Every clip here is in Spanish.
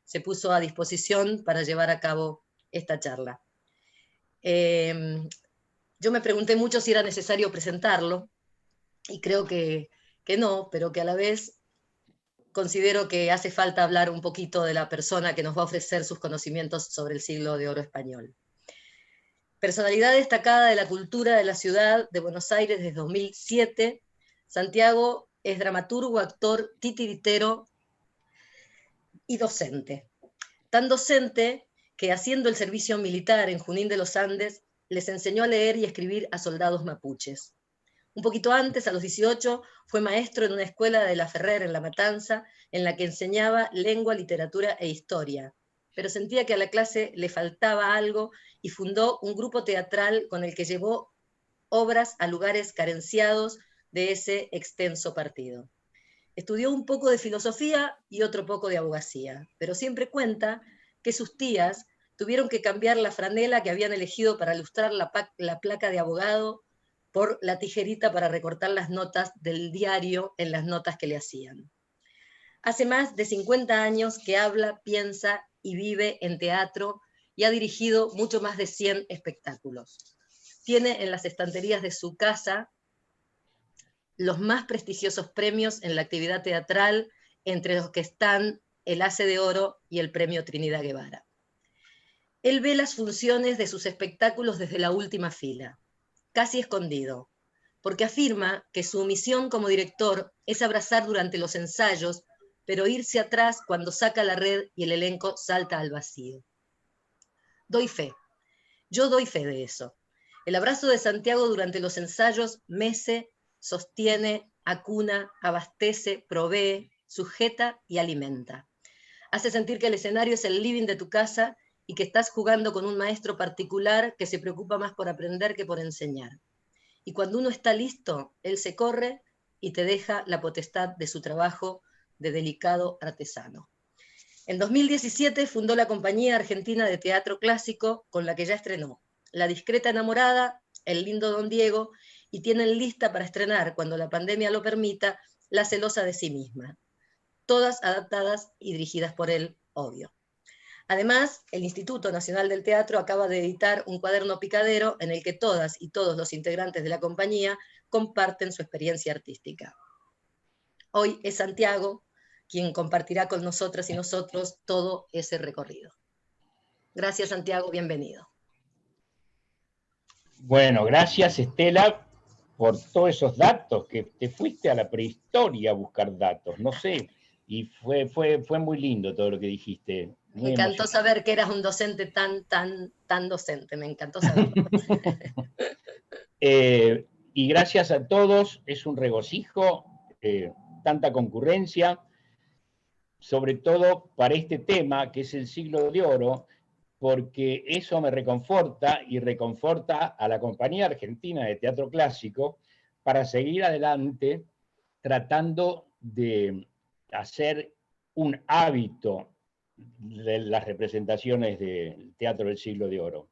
se puso a disposición para llevar a cabo esta charla. Yo me pregunté mucho si era necesario presentarlo, y creo que no, pero que a la vez considero que hace falta hablar un poquito de la persona que nos va a ofrecer sus conocimientos sobre el siglo de oro español. Personalidad destacada de la cultura de la ciudad de Buenos Aires desde 2007, Santiago es dramaturgo, actor, titiritero y docente. Tan docente que, haciendo el servicio militar en Junín de los Andes, les enseñó a leer y escribir a soldados mapuches. Un poquito antes, a los 18, fue maestro en una escuela de La Ferrer en La Matanza, en la que enseñaba lengua, literatura e historia, pero sentía que a la clase le faltaba algo y fundó un grupo teatral con el que llevó obras a lugares carenciados de ese extenso partido. Estudió un poco de filosofía y otro poco de abogacía, pero siempre cuenta que sus tías tuvieron que cambiar la franela que habían elegido para ilustrar la placa de abogado por la tijerita para recortar las notas del diario en las notas que le hacían. Hace más de 50 años que habla, piensa y vive en teatro y ha dirigido mucho más de 100 espectáculos. Tiene en las estanterías de su casa los más prestigiosos premios en la actividad teatral, entre los que están el Ace de Oro y el Premio Trinidad Guevara. Él ve las funciones de sus espectáculos desde la última fila, casi escondido, porque afirma que su misión como director es abrazar durante los ensayos, pero irse atrás cuando saca la red y el elenco salta al vacío. Doy fe, yo doy fe de eso. El abrazo de Santiago durante los ensayos mece, sostiene, acuna, abastece, provee, sujeta y alimenta. Hace sentir que el escenario es el living de tu casa y que estás jugando con un maestro particular que se preocupa más por aprender que por enseñar. Y cuando uno está listo, él se corre y te deja la potestad de su trabajo de delicado artesano. En 2017 fundó la Compañía Argentina de Teatro Clásico, con la que ya estrenó La Discreta Enamorada, El Lindo Don Diego, y tienen lista para estrenar, cuando la pandemia lo permita, La Celosa de sí misma. Todas adaptadas y dirigidas por él, obvio. Además, el Instituto Nacional del Teatro acaba de editar un cuaderno picadero en el que todas y todos los integrantes de la compañía comparten su experiencia artística. Hoy es Santiago quien compartirá con nosotras y nosotros todo ese recorrido. Gracias, Santiago, bienvenido. Bueno, gracias, Estela, por todos esos datos, que te fuiste a la prehistoria a buscar datos, no sé, y fue muy lindo todo lo que dijiste. Me encantó saber que eras un docente tan docente, me encantó saberlo. Y gracias a todos, es un regocijo, tanta concurrencia, sobre todo para este tema que es el siglo de oro, porque eso me reconforta y reconforta a la Compañía Argentina de Teatro Clásico para seguir adelante tratando de hacer un hábito de las representaciones del teatro del siglo de oro,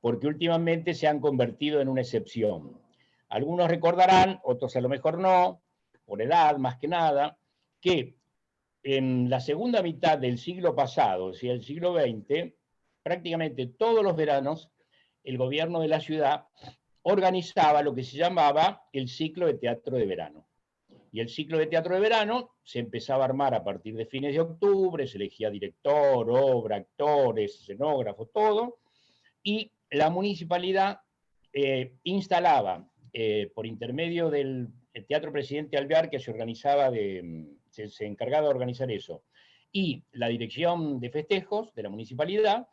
porque últimamente se han convertido en una excepción. Algunos recordarán, otros a lo mejor no, por edad más que nada, que en la segunda mitad del siglo pasado, o sea, el siglo XX, prácticamente todos los veranos, el gobierno de la ciudad organizaba lo que se llamaba el ciclo de teatro de verano. Y el ciclo de teatro de verano se empezaba a armar a partir de fines de octubre, se elegía director, obra, actores, escenógrafos, todo, y la municipalidad instalaba, por intermedio del Teatro Presidente Alvear, que se organizaba se encargaba de organizar eso, y la dirección de festejos de la municipalidad,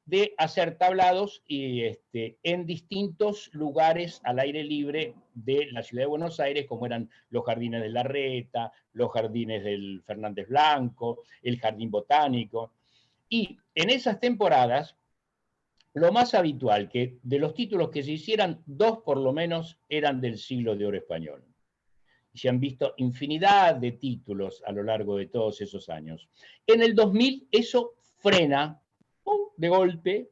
de hacer tablados en distintos lugares al aire libre de la ciudad de Buenos Aires, como eran los jardines de Larreta, los jardines del Fernández Blanco, el Jardín Botánico. Y en esas temporadas, lo más habitual, que de los títulos que se hicieran, 2 por lo menos eran del siglo de oro español. Y se han visto infinidad de títulos a lo largo de todos esos años. En el 2000 eso frena de golpe,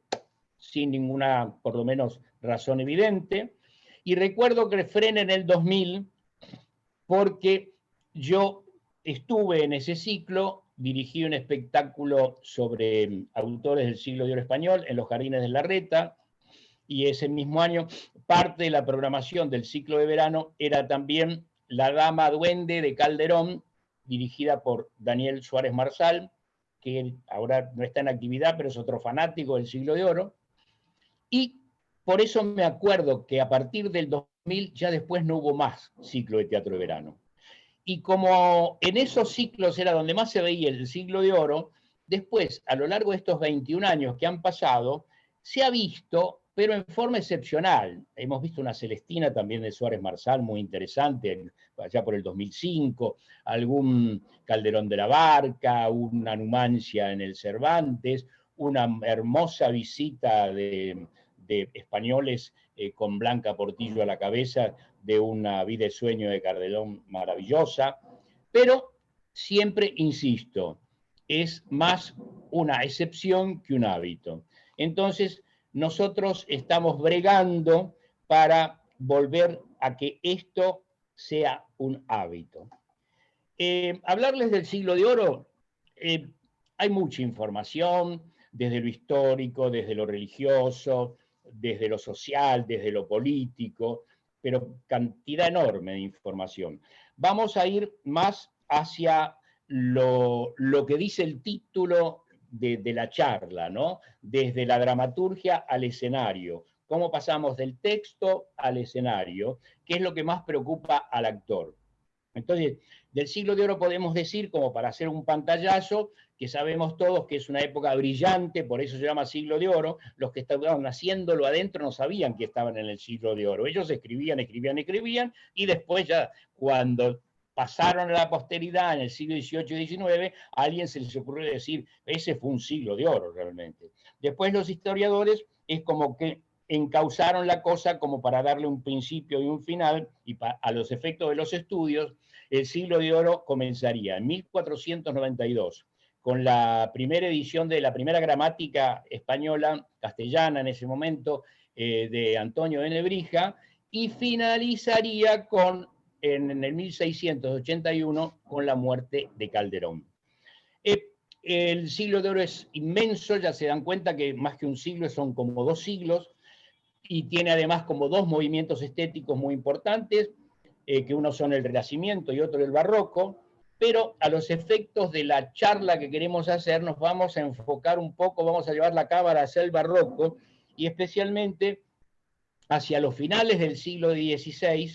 sin ninguna, por lo menos, razón evidente. Y recuerdo que frena en el 2000 porque yo estuve en ese ciclo dirigí un espectáculo sobre autores del siglo de oro español en los Jardines de Larreta, y ese mismo año parte de la programación del ciclo de verano era también La Dama Duende de Calderón, dirigida por Daniel Suárez Marsal, que ahora no está en actividad, pero es otro fanático del siglo de oro. Y por eso me acuerdo que a partir del 2000 ya después no hubo más ciclo de teatro de verano. Y como en esos ciclos era donde más se veía el siglo de oro, después, a lo largo de estos 21 años que han pasado, se ha visto, pero en forma excepcional. Hemos visto una Celestina también de Suárez Marsal, muy interesante, allá por el 2005, algún Calderón de la Barca, una Numancia en el Cervantes, una hermosa visita de españoles con Blanca Portillo a la cabeza, de una vida y sueño de Calderón maravillosa, pero siempre, insisto, es más una excepción que un hábito. Entonces, nosotros estamos bregando para volver a que esto sea un hábito. Hablarles del siglo de oro, hay mucha información, desde lo histórico, desde lo religioso, desde lo social, desde lo político, pero cantidad enorme de información. Vamos a ir más hacia lo que dice el título de la charla, ¿no? Desde la dramaturgia al escenario, cómo pasamos del texto al escenario, qué es lo que más preocupa al actor. Entonces, del siglo de oro podemos decir, como para hacer un pantallazo, que sabemos todos que es una época brillante, por eso se llama siglo de oro. Los que estaban haciéndolo adentro no sabían que estaban en el siglo de oro. Ellos escribían, y después ya cuando pasaron a la posteridad en el siglo XVIII y XIX, a alguien se les ocurrió decir, ese fue un siglo de oro realmente. Después los historiadores es como que encauzaron la cosa como para darle un principio y un final, y a los efectos de los estudios, el siglo de oro comenzaría en 1492, con la primera edición de la primera gramática española, castellana en ese momento, de Antonio de Nebrija, y finalizaría en el 1681 con la muerte de Calderón. El siglo de oro es inmenso, ya se dan cuenta que más que un siglo son como 2 siglos, y tiene además como 2 movimientos estéticos muy importantes, que uno son el Renacimiento y otro el Barroco, pero a los efectos de la charla que queremos hacer nos vamos a enfocar un poco, vamos a llevar la cámara hacia el Barroco, y especialmente hacia los finales del siglo XVI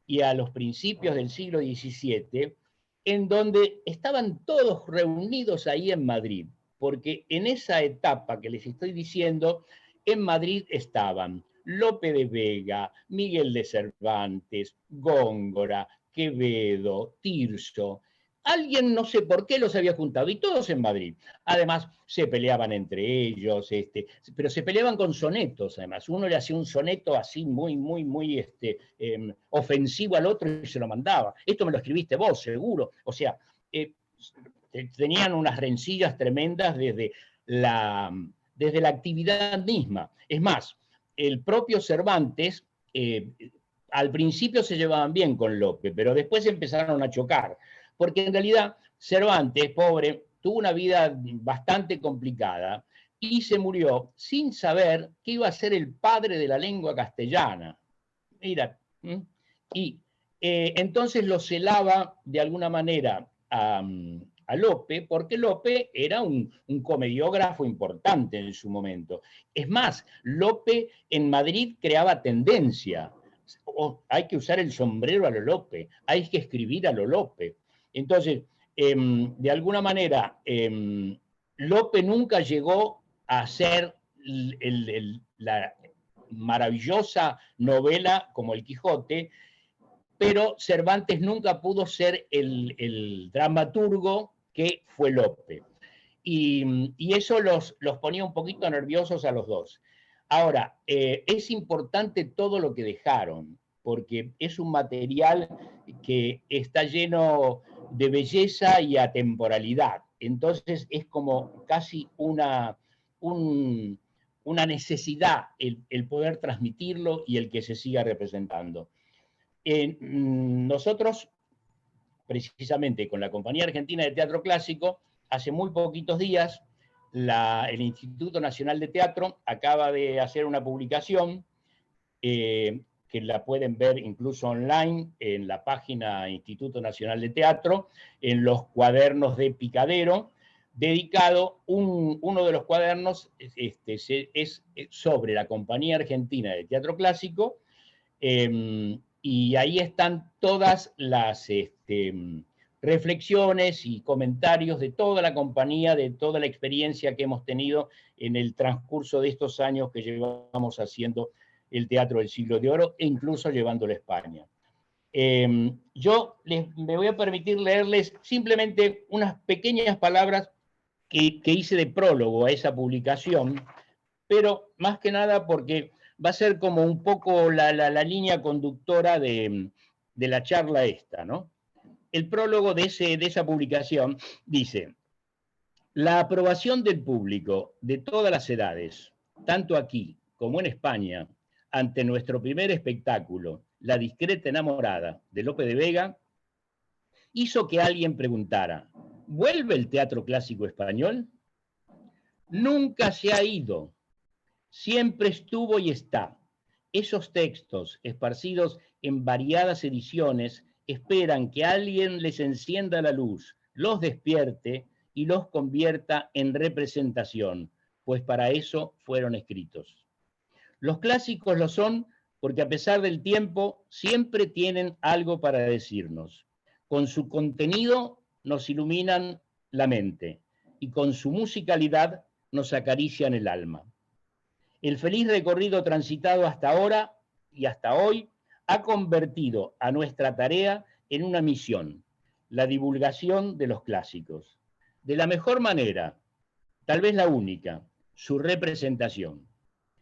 y a los principios del siglo XVII, en donde estaban todos reunidos ahí en Madrid, porque en esa etapa que les estoy diciendo, en Madrid estaban Lope de Vega, Miguel de Cervantes, Góngora, Quevedo, Tirso. Alguien, no sé por qué, los había juntado, y todos en Madrid. Además, se peleaban entre ellos, pero se peleaban con sonetos, además. Uno le hacía un soneto así muy ofensivo al otro y se lo mandaba. Esto me lo escribiste vos, seguro. O sea, tenían unas rencillas tremendas desde la actividad misma. Es más, el propio Cervantes, al principio se llevaban bien con Lope, pero después empezaron a chocar, porque en realidad Cervantes, pobre, tuvo una vida bastante complicada y se murió sin saber que iba a ser el padre de la lengua castellana. Mira, y entonces lo celaba de alguna manera a Lope, porque Lope era un comediógrafo importante en su momento. Es más, Lope en Madrid creaba tendencia. Hay que usar el sombrero a lo Lope, hay que escribir a lo Lope. Entonces, de alguna manera, Lope nunca llegó a ser la maravillosa novela como El Quijote, pero Cervantes nunca pudo ser el dramaturgo que fue Lope. Y eso los ponía un poquito nerviosos a los dos. Ahora, es importante todo lo que dejaron, porque es un material que está lleno de belleza y atemporalidad. Entonces es como casi una necesidad el poder transmitirlo y el que se siga representando. Nosotros, precisamente con la Compañía Argentina de Teatro Clásico, hace muy poquitos días, el Instituto Nacional de Teatro acaba de hacer una publicación que la pueden ver incluso online en la página Instituto Nacional de Teatro, en los cuadernos de Picadero, dedicado, uno de los cuadernos es sobre la Compañía Argentina de Teatro Clásico, y ahí están todas las reflexiones y comentarios de toda la compañía, de toda la experiencia que hemos tenido en el transcurso de estos años que llevamos haciendo el Teatro del Siglo de Oro, e incluso llevándolo a España. Me voy a permitir leerles simplemente unas pequeñas palabras que hice de prólogo a esa publicación, pero más que nada porque va a ser como un poco la línea conductora de la charla esta, ¿no? El prólogo de esa publicación dice: la aprobación del público de todas las edades, tanto aquí como en España, ante nuestro primer espectáculo, La discreta enamorada de Lope de Vega, hizo que alguien preguntara: ¿vuelve el teatro clásico español? Nunca se ha ido, siempre estuvo y está. Esos textos, esparcidos en variadas ediciones, esperan que alguien les encienda la luz, los despierte y los convierta en representación, pues para eso fueron escritos. Los clásicos lo son porque a pesar del tiempo siempre tienen algo para decirnos. Con su contenido nos iluminan la mente y con su musicalidad nos acarician el alma. El feliz recorrido transitado hasta ahora y hasta hoy ha convertido a nuestra tarea en una misión: la divulgación de los clásicos. De la mejor manera, tal vez la única, su representación.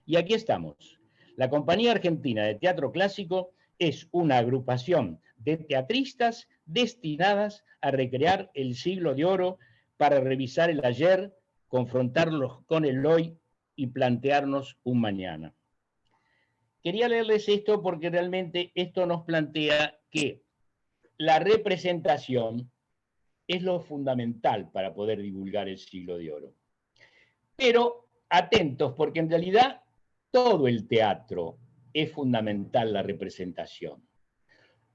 Y aquí estamos. La Compañía Argentina de Teatro Clásico es una agrupación de teatristas destinadas a recrear el siglo de oro para revisar el ayer, confrontarlos con el hoy y plantearnos un mañana. Quería leerles esto porque realmente esto nos plantea que la representación es lo fundamental para poder divulgar el siglo de oro. Pero atentos, porque en realidad todo el teatro es fundamental, la representación.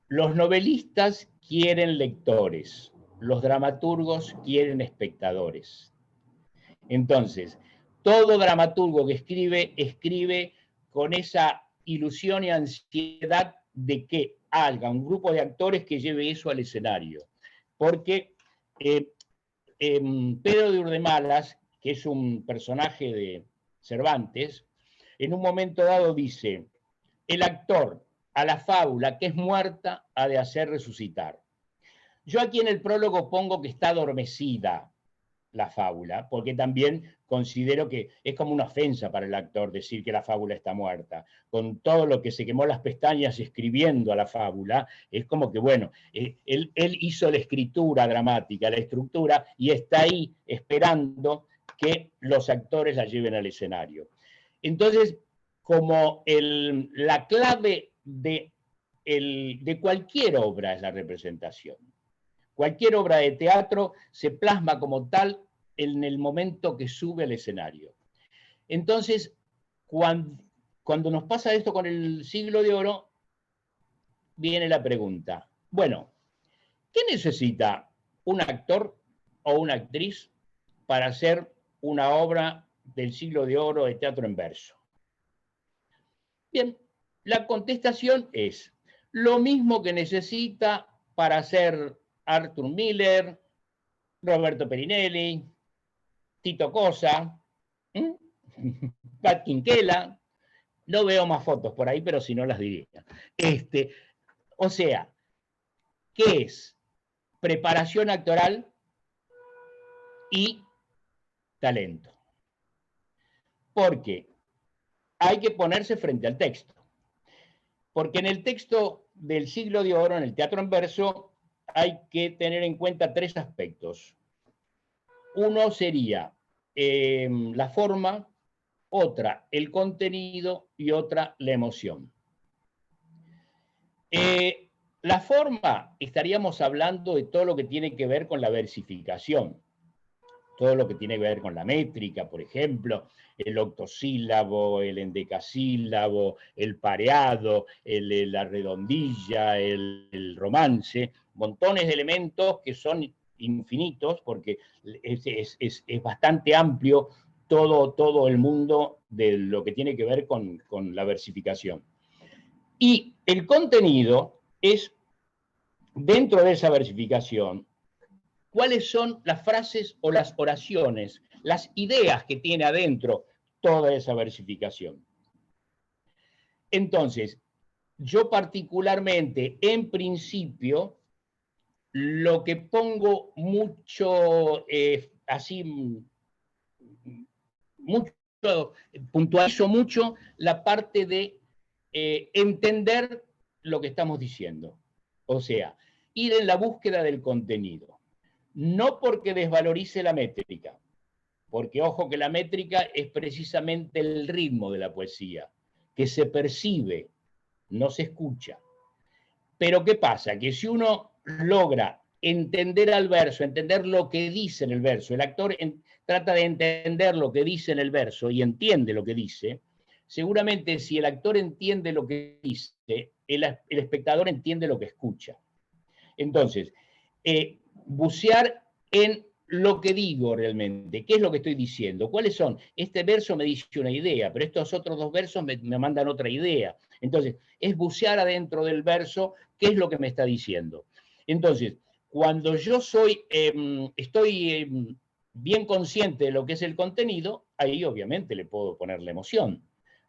Los novelistas quieren lectores, los dramaturgos quieren espectadores. Entonces, todo dramaturgo que escribe con esa ilusión y ansiedad de que haga un grupo de actores que lleve eso al escenario. Porque Pedro de Urdemalas, que es un personaje de Cervantes, en un momento dado dice: el actor a la fábula que es muerta ha de hacer resucitar. Yo aquí en el prólogo pongo que está adormecida la fábula, porque también considero que es como una ofensa para el actor decir que la fábula está muerta. Con todo lo que se quemó las pestañas escribiendo a la fábula, es como que, bueno, él hizo la escritura dramática, la estructura, y está ahí esperando que los actores la lleven al escenario. Entonces, como la clave de cualquier obra es la representación. Cualquier obra de teatro se plasma como tal en el momento que sube al escenario. Entonces, cuando nos pasa esto con el siglo de oro, viene la pregunta: bueno, ¿qué necesita un actor o una actriz para hacer una obra del siglo de oro de teatro en verso? Bien, la contestación es lo mismo que necesita para hacer Arthur Miller, Roberto Perinelli, Tito Cosa, Pat Quinquela. No veo más fotos por ahí, pero si no las diría. O sea, ¿qué es? Preparación actoral y talento. Porque hay que ponerse frente al texto. Porque en el texto del siglo de oro, en el teatro en verso, hay que tener en cuenta tres aspectos. Uno sería la forma, otra el contenido y otra la emoción. La forma, estaríamos hablando de todo lo que tiene que ver con la versificación. todo lo que tiene que ver con la métrica, por ejemplo, el octosílabo, el endecasílabo, el pareado, la redondilla, el romance, montones de elementos que son infinitos, porque es bastante amplio todo el mundo de lo que tiene que ver con la versificación. Y el contenido es, dentro de esa versificación, cuáles son las frases o las oraciones, las ideas que tiene adentro toda esa versificación. Entonces, yo particularmente, en principio, lo que pongo mucho, así, mucho, puntualizo mucho la parte de entender lo que estamos diciendo. O sea, ir en la búsqueda del contenido. No porque desvalorice la métrica, porque ojo que la métrica es precisamente el ritmo de la poesía, que se percibe, no se escucha. Pero ¿qué pasa? Que si uno logra entender al verso, entender lo que dice en el verso, el actor trata de entender lo que dice en el verso y entiende lo que dice, seguramente si el actor entiende lo que dice, el espectador entiende lo que escucha. Entonces, bucear en lo que digo realmente, qué es lo que estoy diciendo, cuáles son. Este verso me dice una idea, pero estos otros dos versos me mandan otra idea. Entonces, es bucear adentro del verso qué es lo que me está diciendo. Entonces, cuando yo estoy bien consciente de lo que es el contenido, ahí obviamente le puedo poner la emoción,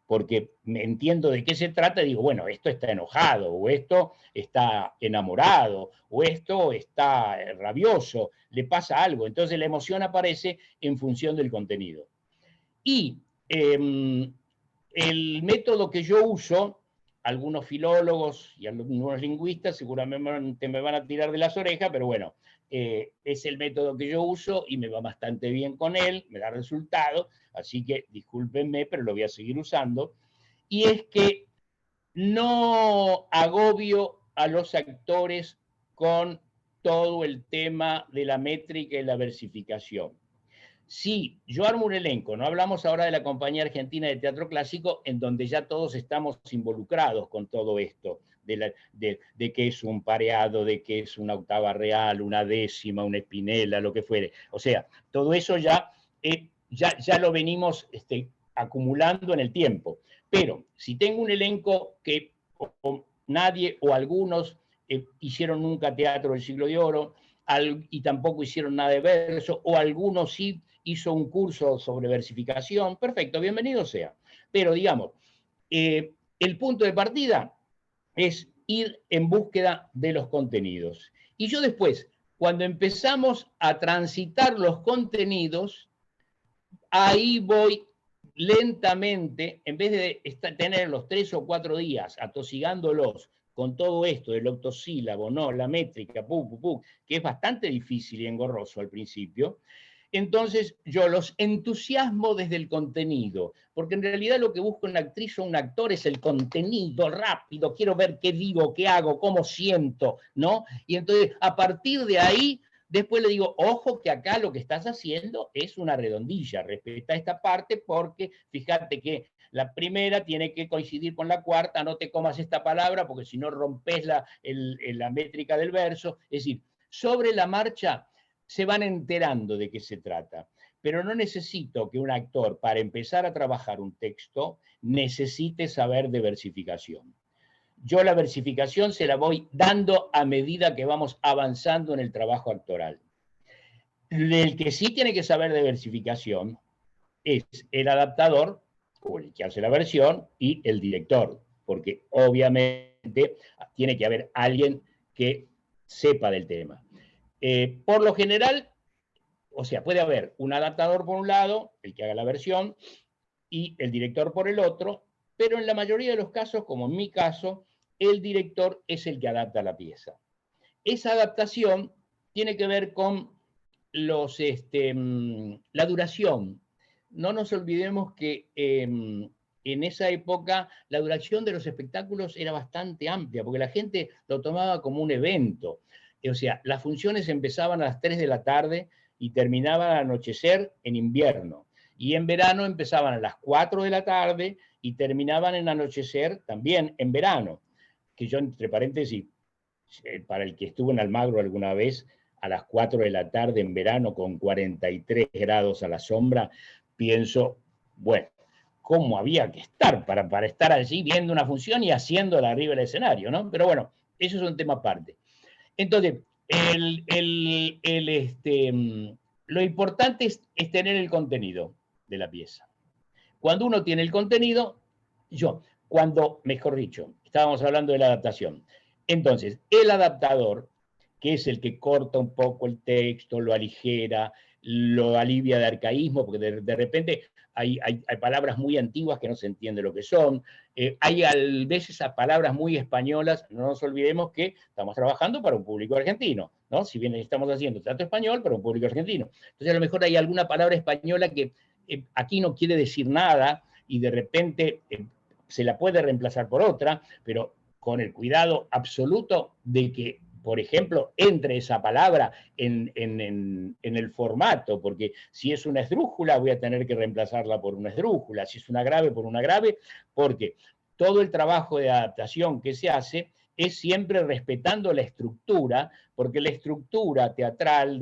porque me entiendo de qué se trata y digo, bueno, esto está enojado, o esto está enamorado, o esto está rabioso, le pasa algo. Entonces la emoción aparece en función del contenido. Y el método que yo uso, algunos filólogos y algunos lingüistas seguramente me van a tirar de las orejas, pero bueno, es el método que yo uso y me va bastante bien con él, me da resultado, así que discúlpenme, pero lo voy a seguir usando. Y es que no agobio a los actores con todo el tema de la métrica y la versificación. Sí, yo armo un elenco, no hablamos ahora de la Compañía Argentina de Teatro Clásico, en donde ya todos estamos involucrados con todo esto, de qué es un pareado, de qué es una octava real, una décima, una espinela, lo que fuere. O sea, todo eso ya lo venimos acumulando en el tiempo. Pero si tengo un elenco que nadie o algunos hicieron nunca teatro del Siglo de Oro, y tampoco hicieron nada de verso, o algunos sí hizo un curso sobre versificación, perfecto, bienvenido sea. Pero digamos, el punto de partida es ir en búsqueda de los contenidos. Y yo después, cuando empezamos a transitar los contenidos, ahí voy lentamente, en vez de tener los 3 o 4 días atosigándolos con todo esto del octosílabo, ¿no? La métrica, que es bastante difícil y engorroso al principio, entonces yo los entusiasmo desde el contenido, porque en realidad lo que busca una actriz o un actor es el contenido rápido, quiero ver qué digo, qué hago, cómo siento, ¿no? Y entonces a partir de ahí después le digo, ojo que acá lo que estás haciendo es una redondilla, respeta esta parte porque fíjate que la primera tiene que coincidir con la cuarta, no te comas esta palabra porque si no rompes la métrica del verso. Es decir, sobre la marcha se van enterando de qué se trata. Pero no necesito que un actor, para empezar a trabajar un texto, necesite saber de versificación. Yo la versificación se la voy dando a medida que vamos avanzando en el trabajo actoral. El que sí tiene que saber de versificación es el adaptador, o el que hace la versión, y el director, porque obviamente tiene que haber alguien que sepa del tema. Por lo general, o sea, puede haber un adaptador por un lado, el que haga la versión, y el director por el otro, pero en la mayoría de los casos, como en mi caso, el director es el que adapta la pieza. Esa adaptación tiene que ver con la duración. No nos olvidemos que en esa época la duración de los espectáculos era bastante amplia, porque la gente lo tomaba como un evento. O sea, las funciones empezaban a las 3 de la tarde y terminaban al anochecer en invierno. Y en verano empezaban a las 4 de la tarde y terminaban en anochecer también en verano. Que yo, entre paréntesis, para el que estuvo en Almagro alguna vez, a las 4 de la tarde en verano con 43 grados a la sombra, pienso, bueno, cómo había que estar para estar allí viendo una función y haciéndola arriba del escenario, ¿no? Pero bueno, eso es un tema aparte. Entonces, lo importante es tener el contenido de la pieza. Cuando uno tiene el contenido, mejor dicho, estábamos hablando de la adaptación. Entonces, el adaptador, que es el que corta un poco el texto, lo aligera, lo alivia de arcaísmo, porque de repente hay palabras muy antiguas que no se entiende lo que son, hay a veces a palabras muy españolas, no nos olvidemos que estamos trabajando para un público argentino, ¿no? Si bien estamos haciendo trato español para un público argentino. Entonces a lo mejor hay alguna palabra española que aquí no quiere decir nada y de repente se la puede reemplazar por otra, pero con el cuidado absoluto de que, por ejemplo, entre esa palabra en el formato, porque si es una esdrújula voy a tener que reemplazarla por una esdrújula, si es una grave por una grave, porque todo el trabajo de adaptación que se hace es siempre respetando la estructura, porque la estructura teatral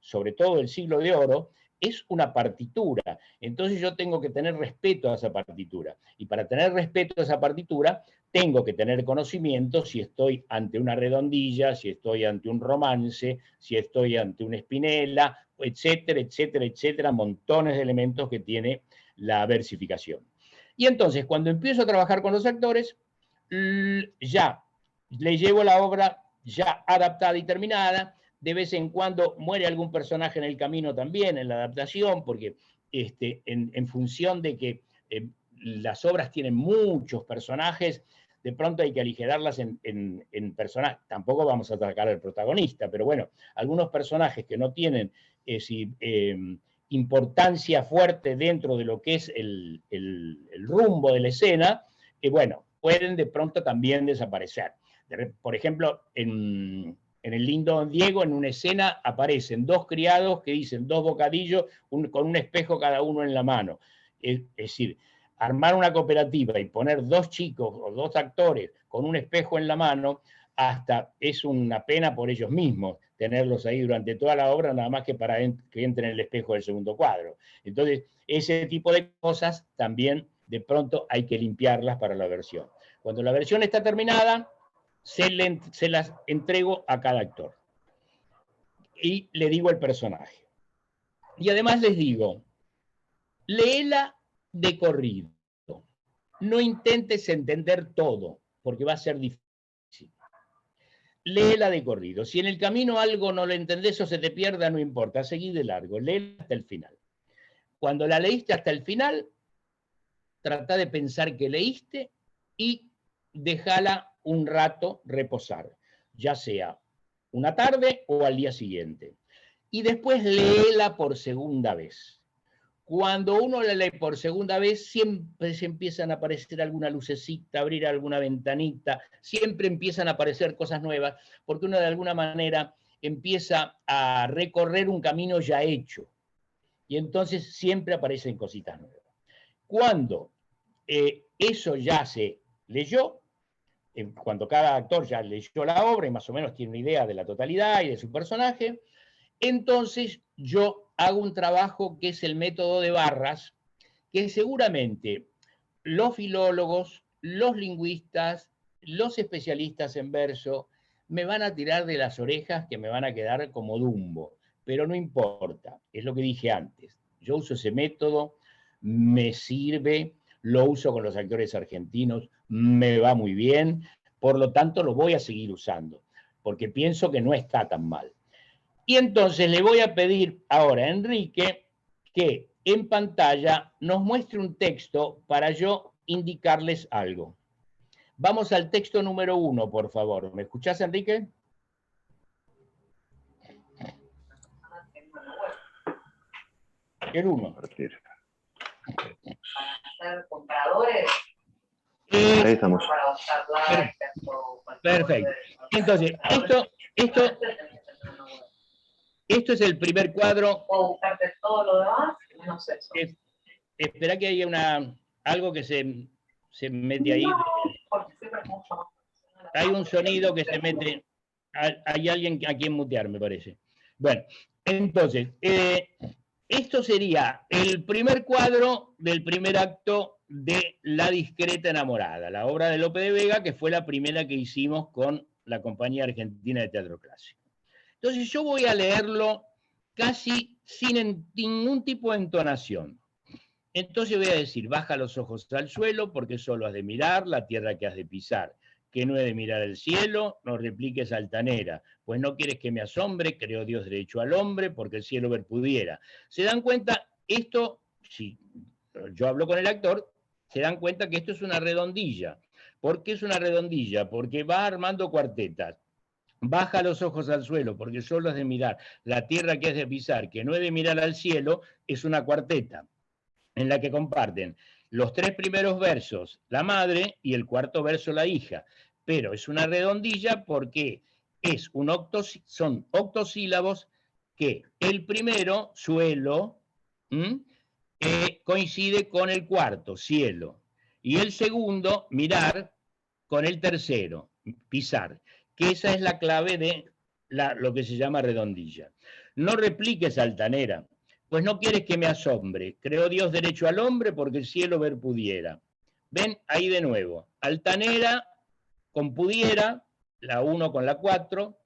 sobre todo del Siglo de Oro, es una partitura. Entonces yo tengo que tener respeto a esa partitura. Y para tener respeto a esa partitura, tengo que tener conocimiento si estoy ante una redondilla, si estoy ante un romance, si estoy ante una Spinella, etcétera, etcétera, etcétera, montones de elementos que tiene la versificación. Y entonces, cuando empiezo a trabajar con los actores, ya le llevo la obra ya adaptada y terminada. De vez en cuando muere algún personaje en el camino también, en la adaptación, porque en función de que las obras tienen muchos personajes, de pronto hay que aligerarlas en personajes. Tampoco vamos a atacar al protagonista, pero bueno, algunos personajes que no tienen importancia fuerte dentro de lo que es el rumbo de la escena, bueno, pueden de pronto también desaparecer. Por ejemplo, en el Lindo Don Diego, en una escena, aparecen dos criados que dicen dos bocadillos con un espejo cada uno en la mano. Es decir, armar una cooperativa y poner dos chicos o dos actores con un espejo en la mano, hasta es una pena por ellos mismos tenerlos ahí durante toda la obra, nada más que para que entren en el espejo del segundo cuadro. Entonces, ese tipo de cosas también de pronto hay que limpiarlas para la versión. Cuando la versión está terminada, se las entrego a cada actor. Y le digo el personaje. Y además les digo, léela de corrido. No intentes entender todo, porque va a ser difícil. Léela de corrido. Si en el camino algo no lo entendés o se te pierda, no importa, seguí de largo, léela hasta el final. Cuando la leíste hasta el final, trata de pensar que leíste y déjala un rato reposar, ya sea una tarde o al día siguiente. Y después léela por segunda vez. Cuando uno la lee por segunda vez, siempre se empiezan a aparecer alguna lucecita, abrir alguna ventanita, siempre empiezan a aparecer cosas nuevas, porque uno de alguna manera empieza a recorrer un camino ya hecho. Y entonces siempre aparecen cositas nuevas. Cuando eso ya se leyó, cuando cada actor ya leyó la obra y más o menos tiene una idea de la totalidad y de su personaje, entonces yo hago un trabajo que es el método de barras, que seguramente los filólogos, los lingüistas, los especialistas en verso, me van a tirar de las orejas que me van a quedar como Dumbo, pero no importa, es lo que dije antes. Yo uso ese método, me sirve, lo uso con los actores argentinos, me va muy bien, por lo tanto lo voy a seguir usando, porque pienso que no está tan mal. Y entonces le voy a pedir ahora a Enrique que en pantalla nos muestre un texto para yo indicarles algo. Vamos al texto número 1, por favor. ¿Me escuchás, Enrique? El 1. Ser compradores. Ahí estamos. Perfecto. Entonces, Esto es el primer cuadro. Puedo buscarte todo lo demás, menos eso. Espera que haya algo que se mete ahí. No, porque siempre es mucho más. Hay un sonido que se mete. Hay alguien a quien mutear, me parece. Bueno, entonces, esto sería el primer cuadro del primer acto de La discreta enamorada, la obra de Lope de Vega, que fue la primera que hicimos con la Compañía Argentina de Teatro Clásico. Entonces yo voy a leerlo casi sin ningún tipo de entonación. Entonces voy a decir, baja los ojos al suelo, porque solo has de mirar la tierra que has de pisar, que no he de mirar el cielo, no repliques altanera, pues no quieres que me asombre, creó Dios derecho al hombre, porque el cielo ver pudiera. ¿Se dan cuenta? Esto, si yo hablo con el actor, se dan cuenta que esto es una redondilla. ¿Por qué es una redondilla? Porque va armando cuartetas. Baja los ojos al suelo, porque solo has de mirar la tierra que has de pisar, que no he de mirar al cielo, es una cuarteta en la que comparten los tres primeros versos la madre y el cuarto verso la hija, pero es una redondilla porque son octosílabos que el primero, suelo, coincide con el cuarto, cielo, y el segundo, mirar, con el tercero, pisar, que esa es la clave de lo que se llama redondilla. No repliques altanera, pues no quieres que me asombre. Creó Dios derecho al hombre porque el cielo ver pudiera. Ven ahí de nuevo. Altanera con pudiera, la 1 con la 4.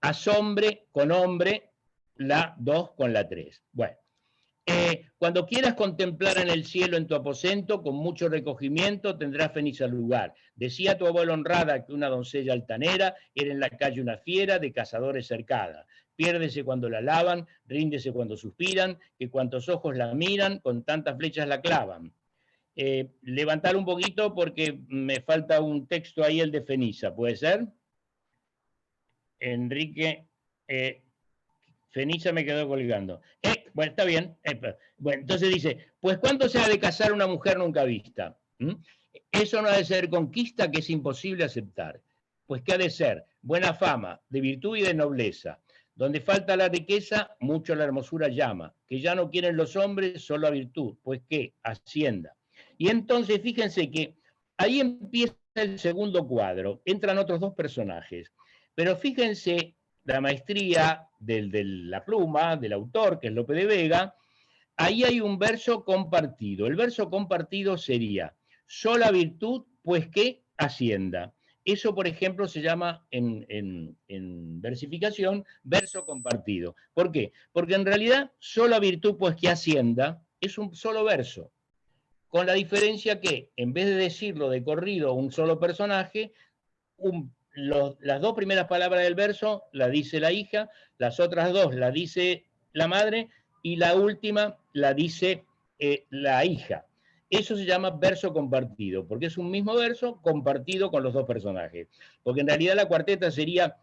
Asombre con hombre, la 2 con la 3. Bueno. Cuando quieras contemplar en el cielo en tu aposento, con mucho recogimiento tendrás feliz lugar. Decía tu abuela honrada que una doncella altanera era en la calle una fiera de cazadores cercada. Piérdese cuando la lavan, ríndese cuando suspiran, que cuantos ojos la miran, con tantas flechas la clavan. Levantar un poquito porque me falta un texto ahí, el de Fenisa, ¿puede ser? Enrique, Fenisa me quedó colgando. Bueno, está bien. Bueno, entonces dice, pues ¿cuándo se ha de casar una mujer nunca vista? Eso no ha de ser conquista que es imposible aceptar. Pues ¿qué ha de ser? Buena fama, de virtud y de nobleza. Donde falta la riqueza, mucho la hermosura llama. Que ya no quieren los hombres, solo a virtud. Pues ¿qué? Hacienda. Y entonces fíjense que ahí empieza el segundo cuadro. Entran otros dos personajes. Pero fíjense la maestría de la pluma, del autor, que es Lope de Vega. Ahí hay un verso compartido. El verso compartido sería, sola virtud, pues que hacienda. Eso, por ejemplo, se llama en versificación verso compartido. ¿Por qué? Porque en realidad, sola virtud, pues que hacienda, es un solo verso. Con la diferencia que, en vez de decirlo de corrido a un solo personaje, las dos primeras palabras del verso la dice la hija, las otras dos la dice la madre y la última la dice la hija. Eso se llama verso compartido, porque es un mismo verso compartido con los dos personajes. Porque en realidad la cuarteta sería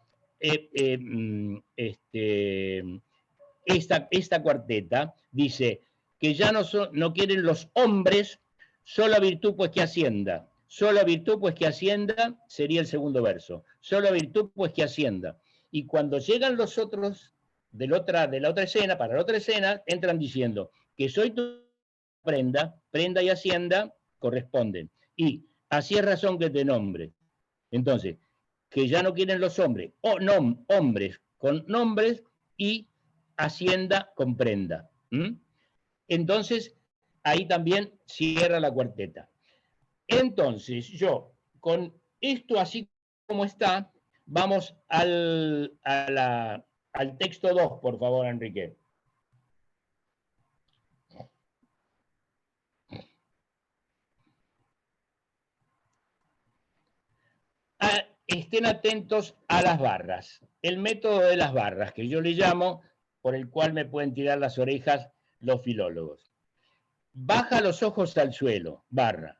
esta cuarteta, dice que ya no quieren los hombres, sola virtud pues que hacienda. Sola virtud pues que hacienda sería el segundo verso. Sola virtud pues que hacienda. Y cuando llegan los otros de la otra escena, para la otra escena, entran diciendo que soy tu prenda, prenda y hacienda corresponden. Y así es razón que te nombre. Entonces, que ya no quieren los hombres, o no, hombres con nombres y hacienda con prenda. Entonces, ahí también cierra la cuarteta. Entonces, yo, con esto así como está, vamos al texto 2, por favor, Enrique. Estén atentos a las barras. El método de las barras, que yo le llamo, por el cual me pueden tirar las orejas los filólogos. Baja los ojos al suelo, barra.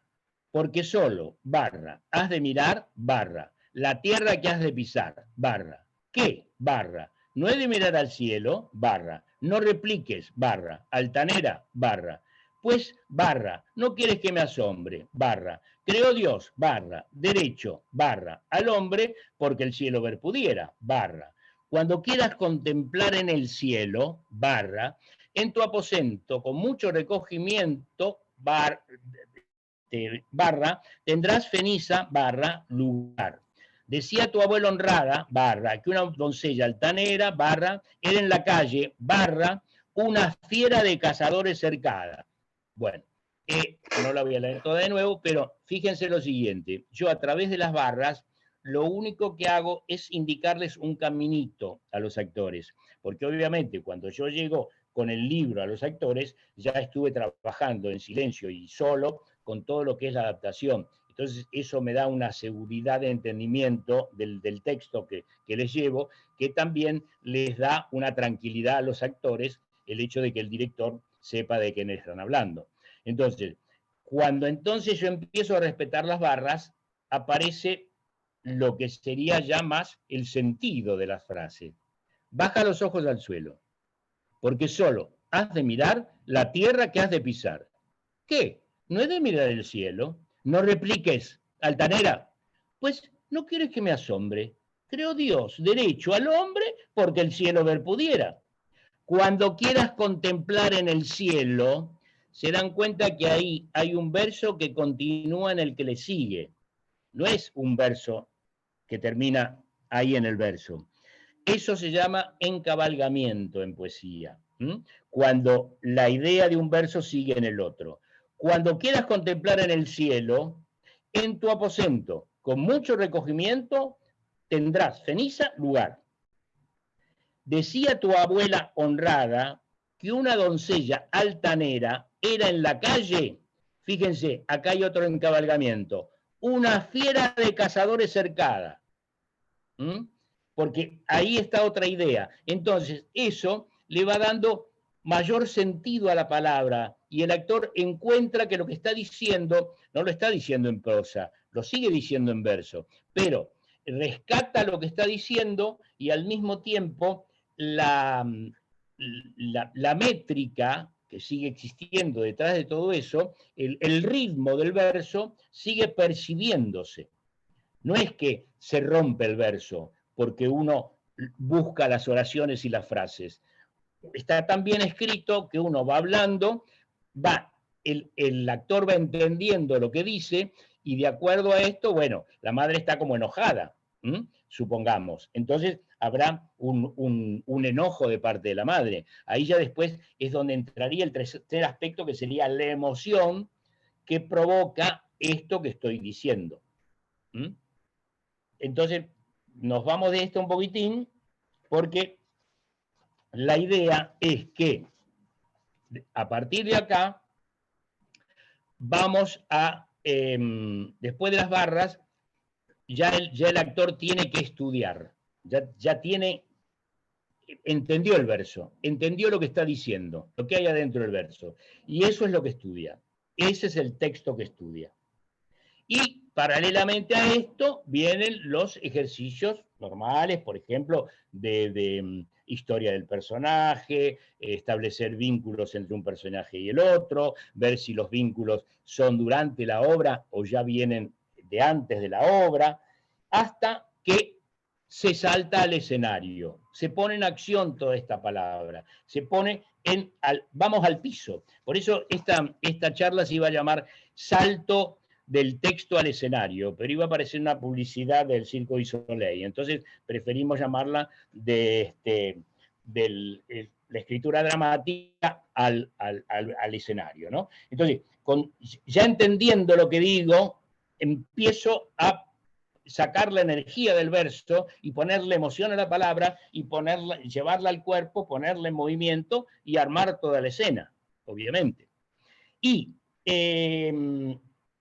Porque solo, barra, has de mirar, barra, la tierra que has de pisar, barra. ¿Qué? Barra. No he de mirar al cielo, barra. No repliques, barra. Altanera, barra. Pues, barra, no quieres que me asombre, barra. Creó Dios, barra. Derecho, barra. Al hombre, porque el cielo ver pudiera, barra. Cuando quieras contemplar en el cielo, barra, en tu aposento con mucho recogimiento, barra, tendrás ceniza, barra, lugar. Decía tu abuela honrada, barra, que una doncella altanera, barra, era en la calle, barra, una fiera de cazadores cercada. Bueno, no la voy a leer toda de nuevo, pero fíjense lo siguiente. Yo a través de las barras, lo único que hago es indicarles un caminito a los actores, porque obviamente cuando yo llego con el libro a los actores, ya estuve trabajando en silencio y solo con todo lo que es la adaptación. Entonces eso me da una seguridad de entendimiento del texto que les llevo, que también les da una tranquilidad a los actores el hecho de que el director sepa de quién están hablando. Entonces, cuando entonces yo empiezo a respetar las barras, aparece lo que sería ya más el sentido de la frase. Baja los ojos al suelo, porque solo has de mirar la tierra que has de pisar. ¿Qué? ¿No he de mirar el cielo? No repliques, altanera. Pues no quieres que me asombre. Creo Dios, derecho al hombre, porque el cielo ver pudiera. Cuando quieras contemplar en el cielo, se dan cuenta que ahí hay un verso que continúa en el que le sigue. No es un verso que termina ahí en el verso. Eso se llama encabalgamiento en poesía, cuando la idea de un verso sigue en el otro. Cuando quieras contemplar en el cielo, en tu aposento, con mucho recogimiento, tendrás ceniza, lugar. Decía tu abuela honrada que una doncella altanera era en la calle, fíjense, acá hay otro encabalgamiento, una fiera de cazadores cercada. Porque ahí está otra idea. Entonces, eso le va dando mayor sentido a la palabra y el actor encuentra que lo que está diciendo no lo está diciendo en prosa, lo sigue diciendo en verso, pero rescata lo que está diciendo y al mismo tiempo la métrica que sigue existiendo detrás de todo eso, el ritmo del verso sigue percibiéndose. No es que se rompe el verso porque uno busca las oraciones y las frases. Está tan bien escrito que uno va hablando, el actor va entendiendo lo que dice y de acuerdo a esto, bueno, la madre está como enojada, supongamos. Entonces habrá un enojo de parte de la madre. Ahí ya después es donde entraría el tercer aspecto, que sería la emoción que provoca esto que estoy diciendo. Entonces, nos vamos de esto un poquitín, porque la idea es que a partir de acá vamos a, después de las barras, ya el actor tiene que estudiar, ya entendió el verso, entendió lo que está diciendo, lo que hay adentro del verso, y eso es lo que estudia, ese es el texto que estudia. Y paralelamente a esto vienen los ejercicios normales, por ejemplo, de historia del personaje, establecer vínculos entre un personaje y el otro, ver si los vínculos son durante la obra o ya vienen de antes de la obra, hasta que se salta al escenario, se pone en acción toda esta palabra, se pone vamos al piso. Por eso esta charla se iba a llamar Salto del texto al escenario, pero iba a aparecer una publicidad del Circo du Soleil, entonces preferimos llamarla de la escritura dramática al escenario, ¿no? Entonces, ya entendiendo lo que digo, empiezo a sacar la energía del verso y ponerle emoción a la palabra y llevarla al cuerpo, ponerle en movimiento y armar toda la escena, obviamente. Y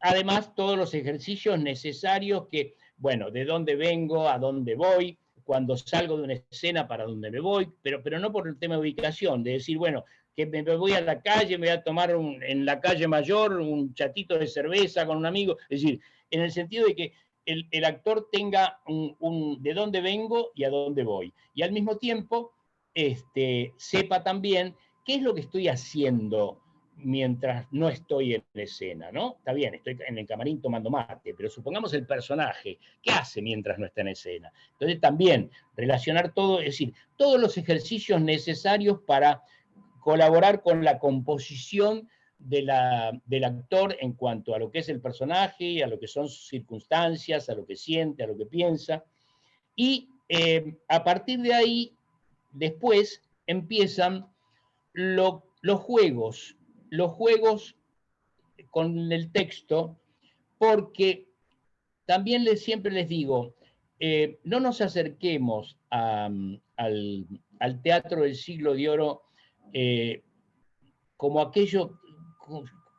además todos los ejercicios necesarios que, bueno, de dónde vengo, a dónde voy, cuando salgo de una escena para dónde me voy, pero no por el tema de ubicación, de decir, bueno, que me voy a la calle, me voy a tomar en la calle Mayor un chatito de cerveza con un amigo, es decir, en el sentido de que el actor tenga de dónde vengo y a dónde voy, y al mismo tiempo sepa también qué es lo que estoy haciendo mientras no estoy en escena, ¿no? Está bien, estoy en el camarín tomando mate, pero supongamos el personaje, ¿qué hace mientras no está en escena? Entonces también relacionar todo, es decir, todos los ejercicios necesarios para colaborar con la composición del actor en cuanto a lo que es el personaje, a lo que son sus circunstancias, a lo que siente, a lo que piensa. Y a partir de ahí, después empiezan los juegos con el texto, porque también siempre les digo, no nos acerquemos al teatro del siglo de oro como aquello,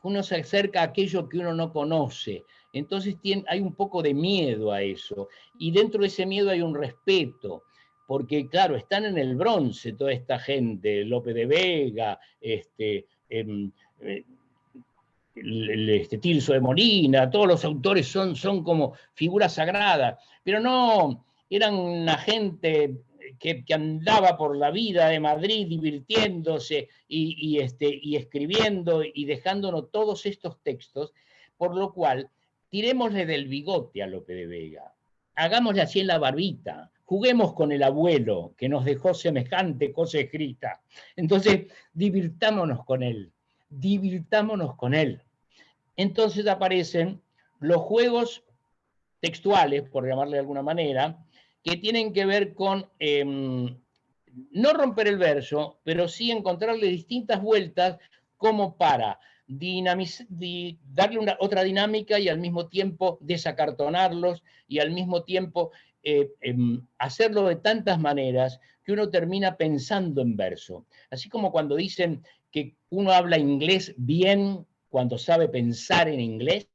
uno se acerca a aquello que uno no conoce. Entonces hay un poco de miedo a eso, y dentro de ese miedo hay un respeto, porque claro, están en el bronce toda esta gente, Lope de Vega, Tirso de Molina, todos los autores son como figuras sagradas, pero no, eran una gente que andaba por la vida de Madrid divirtiéndose y escribiendo y dejándonos todos estos textos, por lo cual tirémosle del bigote a Lope de Vega, hagámosle así en la barbita, juguemos con el abuelo que nos dejó semejante cosa escrita. Entonces, divirtámonos con él. Entonces aparecen los juegos textuales, por llamarle de alguna manera, que tienen que ver con no romper el verso, pero sí encontrarle distintas vueltas como para darle otra dinámica y al mismo tiempo desacartonarlos y al mismo tiempo hacerlo de tantas maneras que uno termina pensando en verso. Así como cuando dicen que uno habla inglés bien cuando sabe pensar en inglés,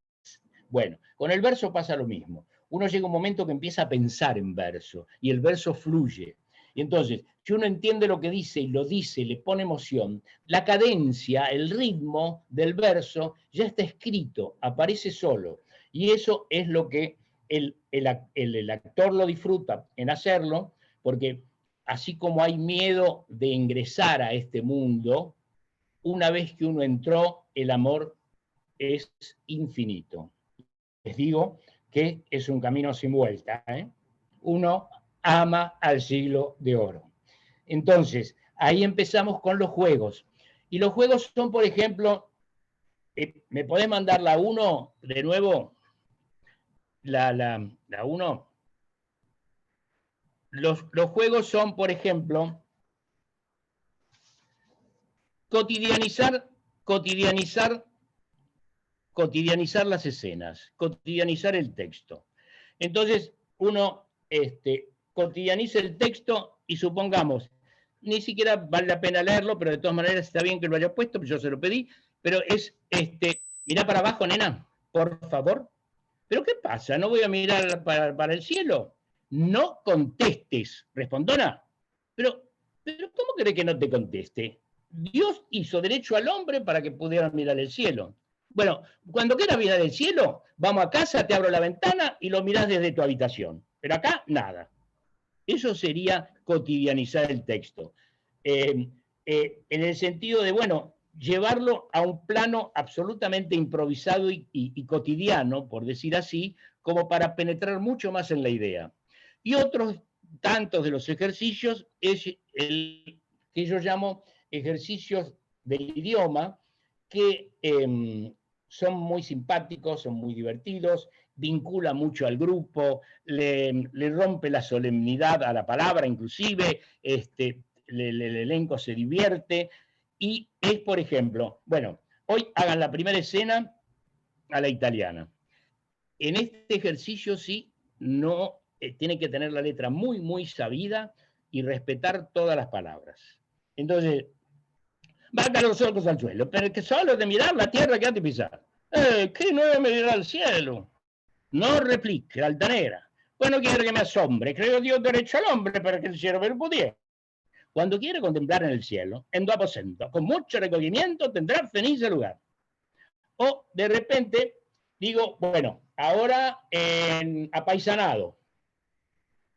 bueno, con el verso pasa lo mismo. Uno llega a un momento que empieza a pensar en verso y el verso fluye. Y entonces, si uno entiende lo que dice y lo dice, le pone emoción, la cadencia, el ritmo del verso ya está escrito, aparece solo. Y eso es lo que el actor lo disfruta en hacerlo, porque así como hay miedo de ingresar a este mundo, una vez que uno entró, el amor es infinito. Les digo que es un camino sin vuelta, ¿eh? Uno ama al siglo de oro. Entonces, ahí empezamos con los juegos. Y los juegos son, por ejemplo, ¿me podés mandar la 1 de nuevo? La 1. Los juegos son, por ejemplo, cotidianizar las escenas, cotidianizar el texto. Entonces, uno cotidianiza el texto y supongamos, ni siquiera vale la pena leerlo, pero de todas maneras está bien que lo haya puesto, yo se lo pedí, pero es, mirá para abajo, nena, por favor. ¿Pero qué pasa? ¿No voy a mirar para el cielo? No contestes, respondona. Pero ¿cómo cree que no te conteste? Dios hizo derecho al hombre para que pudiera mirar el cielo. Bueno, cuando quieras mirar el cielo, vamos a casa, te abro la ventana y lo mirás desde tu habitación. Pero acá, nada. Eso sería cotidianizar el texto. En el sentido de, bueno, llevarlo a un plano absolutamente improvisado y cotidiano, por decir así, como para penetrar mucho más en la idea. Y otros tantos de los ejercicios es el que yo llamo ejercicios del idioma, que son muy simpáticos, son muy divertidos, vincula mucho al grupo, le rompe la solemnidad a la palabra, inclusive, el elenco se divierte, y es, por ejemplo, bueno, hoy hagan la primera escena a la italiana. En este ejercicio sí, no tiene que tener la letra muy, muy sabida y respetar todas las palabras. Entonces, baja los ojos al suelo, pero que solo de mirar la tierra que has de pisar. ¿Qué no es mirar al cielo? No replique, altanera. Pues no quiero que me asombre, creo Dios derecho al hombre para que el cielo me lo pudiera. Cuando quiere contemplar en el cielo, en tu aposento, con mucho recogimiento, tendrá feliz lugar. O de repente digo, bueno, ahora en apaisanado,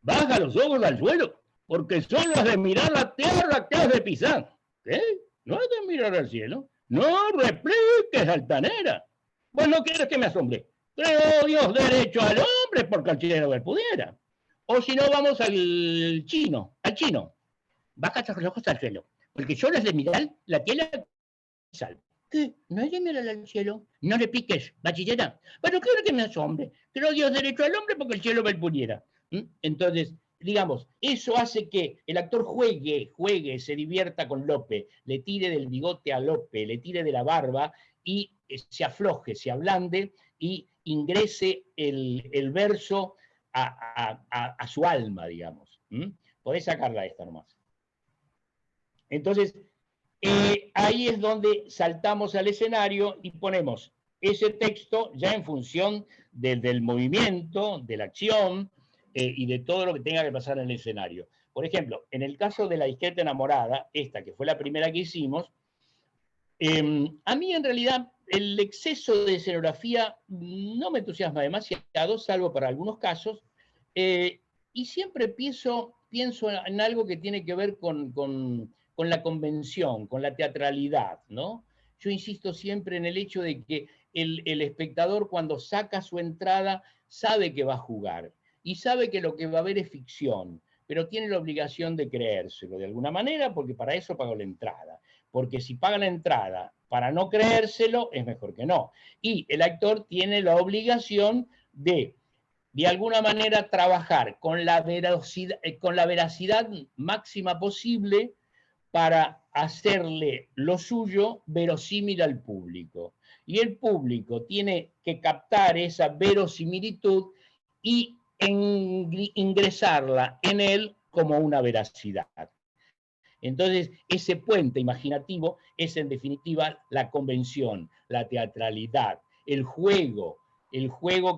baja los ojos al suelo, porque solo has de mirar la tierra que has de pisar. ¿Qué? ¿No has de mirar al cielo? No repliques, altanera. Vos no quieres que me asombre. Creo Dios derecho al hombre por cualquiera que pudiera. O si no, vamos al chino. Baja los ojos al cielo. Porque yo les de mirar la tela sal. ¿Qué? ¿No hay de mirar al cielo? No le piques, bachillera. Bueno, quiero que me asombre. Creo Dios derecho al hombre porque el cielo me pudiera. Entonces, digamos, eso hace que el actor juegue, se divierta con Lope, le tire del bigote a Lope, le tire de la barba y se afloje, se ablande y ingrese el verso a su alma, digamos. Podés sacarla esta nomás. Entonces, ahí es donde saltamos al escenario y ponemos ese texto ya en función del movimiento, de la acción y de todo lo que tenga que pasar en el escenario. Por ejemplo, en el caso de La discreta enamorada, esta que fue la primera que hicimos, a mí en realidad el exceso de escenografía no me entusiasma demasiado, salvo para algunos casos, y siempre pienso en algo que tiene que ver con la convención, con la teatralidad, ¿no? Yo insisto siempre en el hecho de que el espectador cuando saca su entrada sabe que va a jugar y sabe que lo que va a ver es ficción, pero tiene la obligación de creérselo de alguna manera porque para eso pagó la entrada. Porque si paga la entrada para no creérselo, es mejor que no. Y el actor tiene la obligación de alguna manera trabajar con la veracidad máxima posible para hacerle lo suyo verosímil al público. Y el público tiene que captar esa verosimilitud y ingresarla en él como una veracidad. Entonces, ese puente imaginativo es en definitiva la convención, la teatralidad, el juego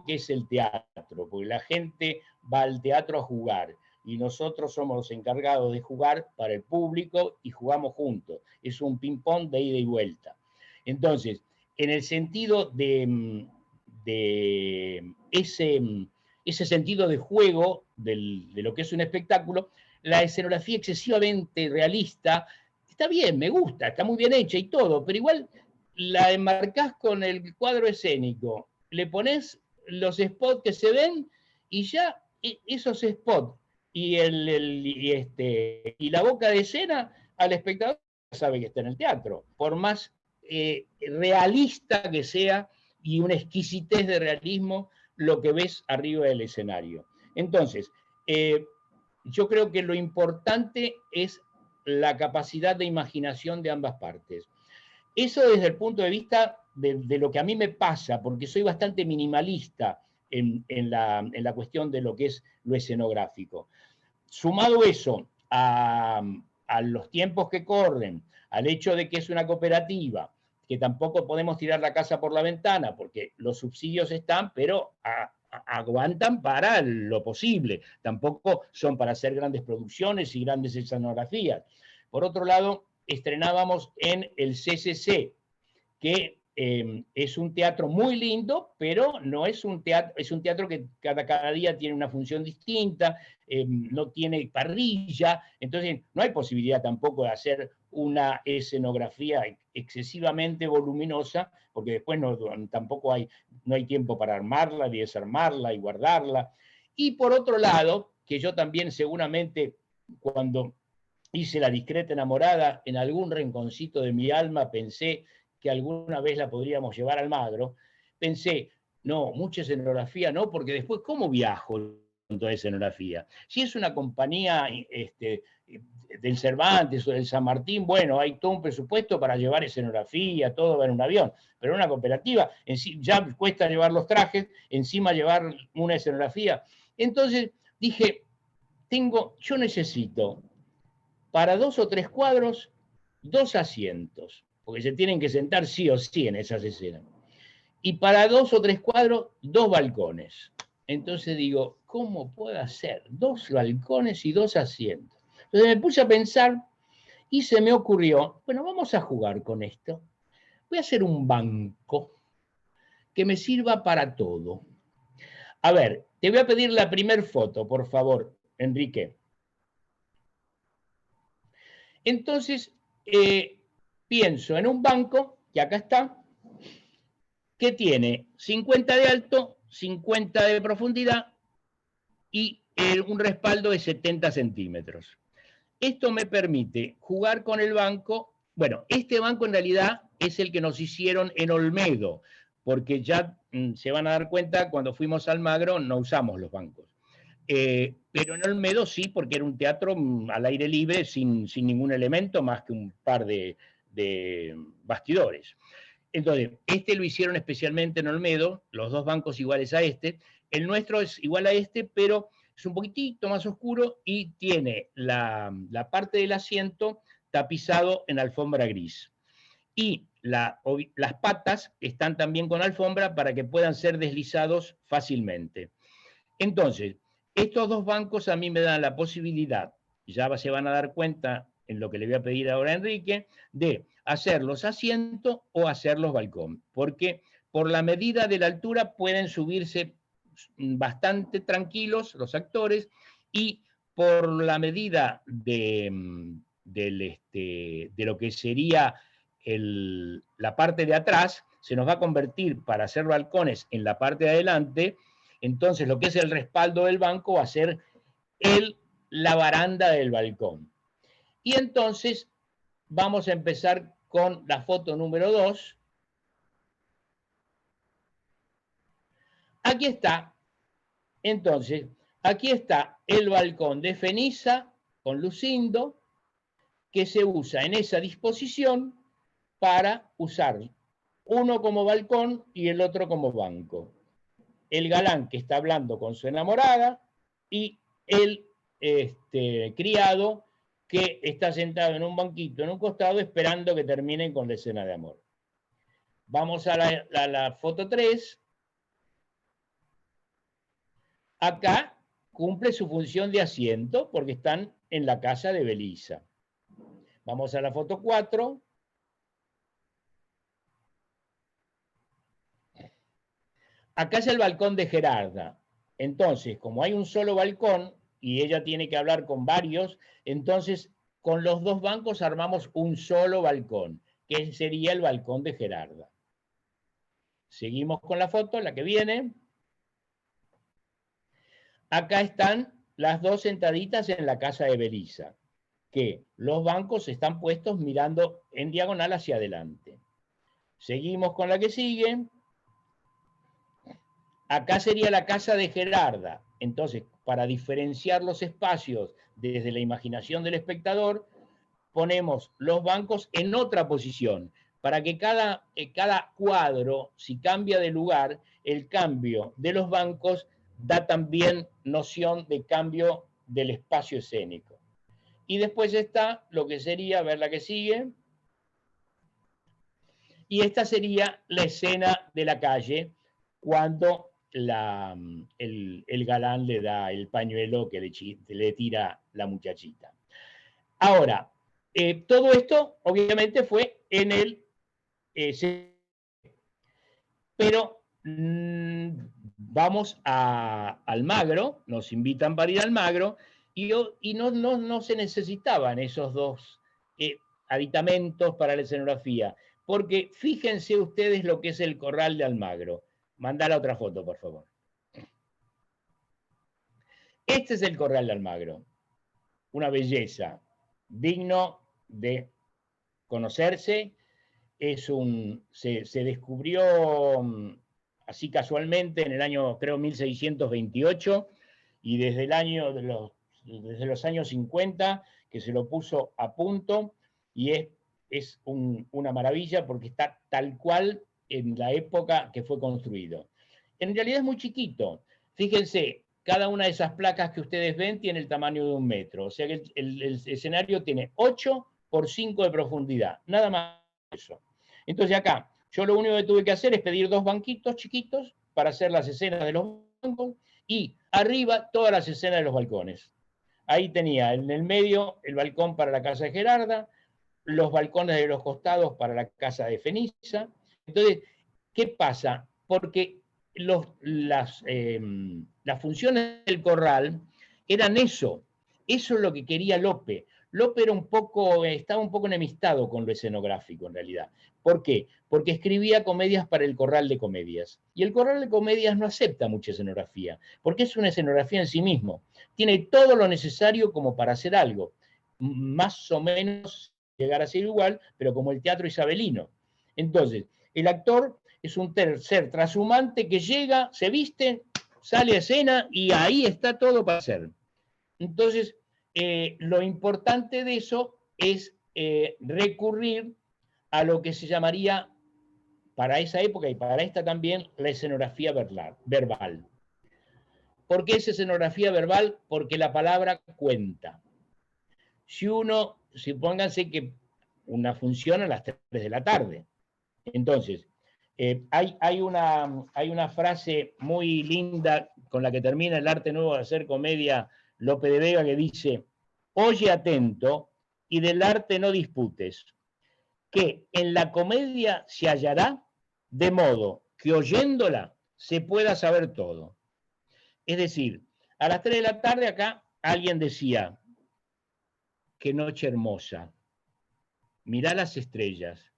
que es el teatro, porque la gente va al teatro a jugar y nosotros somos los encargados de jugar para el público y jugamos juntos. Es un ping-pong de ida y vuelta. Entonces, en el sentido de ese sentido de juego de lo que es un espectáculo, la escenografía excesivamente realista está bien, me gusta, está muy bien hecha y todo, pero igual la enmarcás con el cuadro escénico, le pones los spots que se ven y ya esos spots y la boca de escena al espectador sabe que está en el teatro, por más realista que sea y una exquisitez de realismo lo que ves arriba del escenario. Entonces, yo creo que lo importante es la capacidad de imaginación de ambas partes. Eso desde el punto de vista de lo que a mí me pasa, porque soy bastante minimalista en la cuestión de lo que es lo escenográfico. Sumado eso a los tiempos que corren, al hecho de que es una cooperativa, que tampoco podemos tirar la casa por la ventana, porque los subsidios están, pero aguantan para lo posible, tampoco son para hacer grandes producciones y grandes escenografías. Por otro lado, estrenábamos en el CCC, que es un teatro muy lindo, pero no es un teatro, es un teatro que cada día tiene una función distinta, no tiene parrilla, entonces no hay posibilidad tampoco de hacer una escenografía excesivamente voluminosa, porque después tampoco no hay tiempo para armarla, ni desarmarla y guardarla. Y por otro lado, que yo también seguramente cuando hice La discreta enamorada, en algún rinconcito de mi alma pensé que alguna vez la podríamos llevar al Almagro, pensé, no, mucha escenografía no, porque después, ¿cómo viajo con toda escenografía? Si es una compañía del Cervantes o del San Martín, bueno, hay todo un presupuesto para llevar escenografía, todo va en un avión, pero una cooperativa ya cuesta llevar los trajes, encima llevar una escenografía. Entonces dije, yo necesito para 2 o 3 cuadros, 2 asientos, porque se tienen que sentar sí o sí en esas escenas. Y para 2 o 3 cuadros, 2 balcones. Entonces digo, ¿cómo puedo hacer 2 balcones y 2 asientos? Entonces me puse a pensar y se me ocurrió, bueno, vamos a jugar con esto. Voy a hacer un banco que me sirva para todo. A ver, te voy a pedir la primera foto, por favor, Enrique. Entonces, pienso en un banco que acá está, que tiene 50 de alto, 50 de profundidad y un respaldo de 70 centímetros. Esto me permite jugar con el banco. Bueno, este banco en realidad es el que nos hicieron en Olmedo, porque ya se van a dar cuenta, cuando fuimos a Almagro no usamos los bancos. Pero en Olmedo sí, porque era un teatro al aire libre, sin ningún elemento más que un par de bastidores. Entonces, este lo hicieron especialmente en Olmedo, los dos bancos iguales a este. El nuestro es igual a este, pero es un poquitito más oscuro y tiene la parte del asiento tapizado en alfombra gris. Y las patas están también con alfombra para que puedan ser deslizados fácilmente. Entonces, estos dos bancos a mí me dan la posibilidad, ya se van a dar cuenta en lo que le voy a pedir ahora a Enrique, de hacerlos asiento o hacerlos balcón, porque por la medida de la altura pueden subirse bastante tranquilos los actores y por la medida de lo que sería la parte de atrás, se nos va a convertir para hacer balcones en la parte de adelante. Entonces, lo que es el respaldo del banco va a ser la baranda del balcón. Y entonces, vamos a empezar con la foto número 2. Aquí está. Entonces, aquí está el balcón de Feniza con Lucindo, que se usa en esa disposición para usar uno como balcón y el otro como banco. El galán que está hablando con su enamorada y el criado que está sentado en un banquito en un costado esperando que terminen con la escena de amor. Vamos a la foto 3. Acá cumple su función de asiento porque están en la casa de Belisa. Vamos a la foto 4. Acá es el balcón de Gerarda. Entonces, como hay un solo balcón y ella tiene que hablar con varios, entonces con los dos bancos armamos un solo balcón, que sería el balcón de Gerarda. Seguimos con la foto, la que viene. Acá están las dos sentaditas en la casa de Belisa, que los bancos están puestos mirando en diagonal hacia adelante. Seguimos con la que sigue. Acá sería la casa de Gerarda. Entonces, para diferenciar los espacios desde la imaginación del espectador, ponemos los bancos en otra posición, para que cada cuadro, si cambia de lugar, el cambio de los bancos da también noción de cambio del espacio escénico. Y después está lo que sería, a ver la que sigue, y esta sería la escena de la calle, cuando el galán le da el pañuelo que le tira la muchachita. Ahora, todo esto obviamente fue en el... pero vamos a Almagro, nos invitan para ir a Almagro, y no se necesitaban esos dos aditamentos para la escenografía, porque fíjense ustedes lo que es el corral de Almagro. Mandá la otra foto, por favor. Este es el corral de Almagro. Una belleza, digno de conocerse. Se descubrió así casualmente en el año, creo, 1628, y desde los años 50 que se lo puso a punto, y es una maravilla porque está tal cual en la época que fue construido. En realidad es muy chiquito. Fíjense, cada una de esas placas que ustedes ven tiene el tamaño de 1 metro. O sea que el escenario tiene 8 por 5 de profundidad. Nada más eso. Entonces acá, yo lo único que tuve que hacer es pedir 2 banquitos chiquitos para hacer las escenas de los bancos y arriba todas las escenas de los balcones. Ahí tenía en el medio el balcón para la casa de Gerarda, los balcones de los costados para la casa de Feniza. Entonces, ¿qué pasa? Porque las funciones del corral eran eso. Eso es lo que quería Lope. Lope estaba un poco enemistado con lo escenográfico, en realidad. ¿Por qué? Porque escribía comedias para el Corral de Comedias. Y el Corral de Comedias no acepta mucha escenografía, porque es una escenografía en sí mismo. Tiene todo lo necesario como para hacer algo. Más o menos llegar a ser igual, pero como el teatro isabelino. Entonces, el actor es un ser trashumante que llega, se viste, sale a escena y ahí está todo para hacer. Entonces, lo importante de eso es recurrir a lo que se llamaría, para esa época y para esta también, la escenografía verbal. ¿Por qué es escenografía verbal? Porque la palabra cuenta. Pónganse que una función a las 3 de la tarde. Entonces, hay una frase muy linda con la que termina El arte nuevo de hacer comedia, Lope de Vega, que dice: oye atento y del arte no disputes, que en la comedia se hallará de modo que oyéndola se pueda saber todo. Es decir, a las 3 de la tarde acá alguien decía: qué noche hermosa, mirá las estrellas.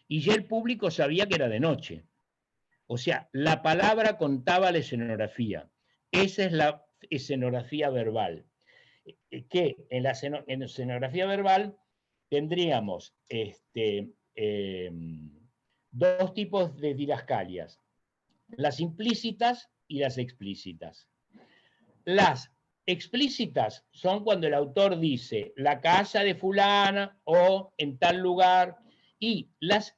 Y ya el público sabía que era de noche. O sea, la palabra contaba la escenografía. Esa es la escenografía verbal. Que en la escenografía verbal tendríamos dos tipos de didascalias: las implícitas y las explícitas. Las explícitas son cuando el autor dice la casa de fulana o en tal lugar, y las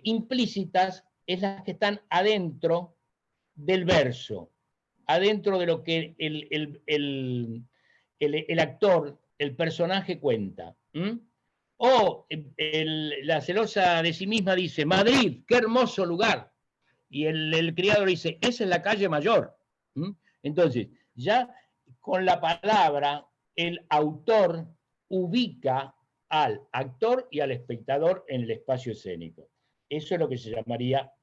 implícitas es las que están adentro del verso, adentro de lo que el actor, el personaje cuenta. O la celosa de sí misma dice: Madrid, qué hermoso lugar. Y el criado dice: esa es la calle Mayor. Entonces, ya con la palabra, el autor ubica al actor y al espectador en el espacio escénico. Eso es lo que se llamaría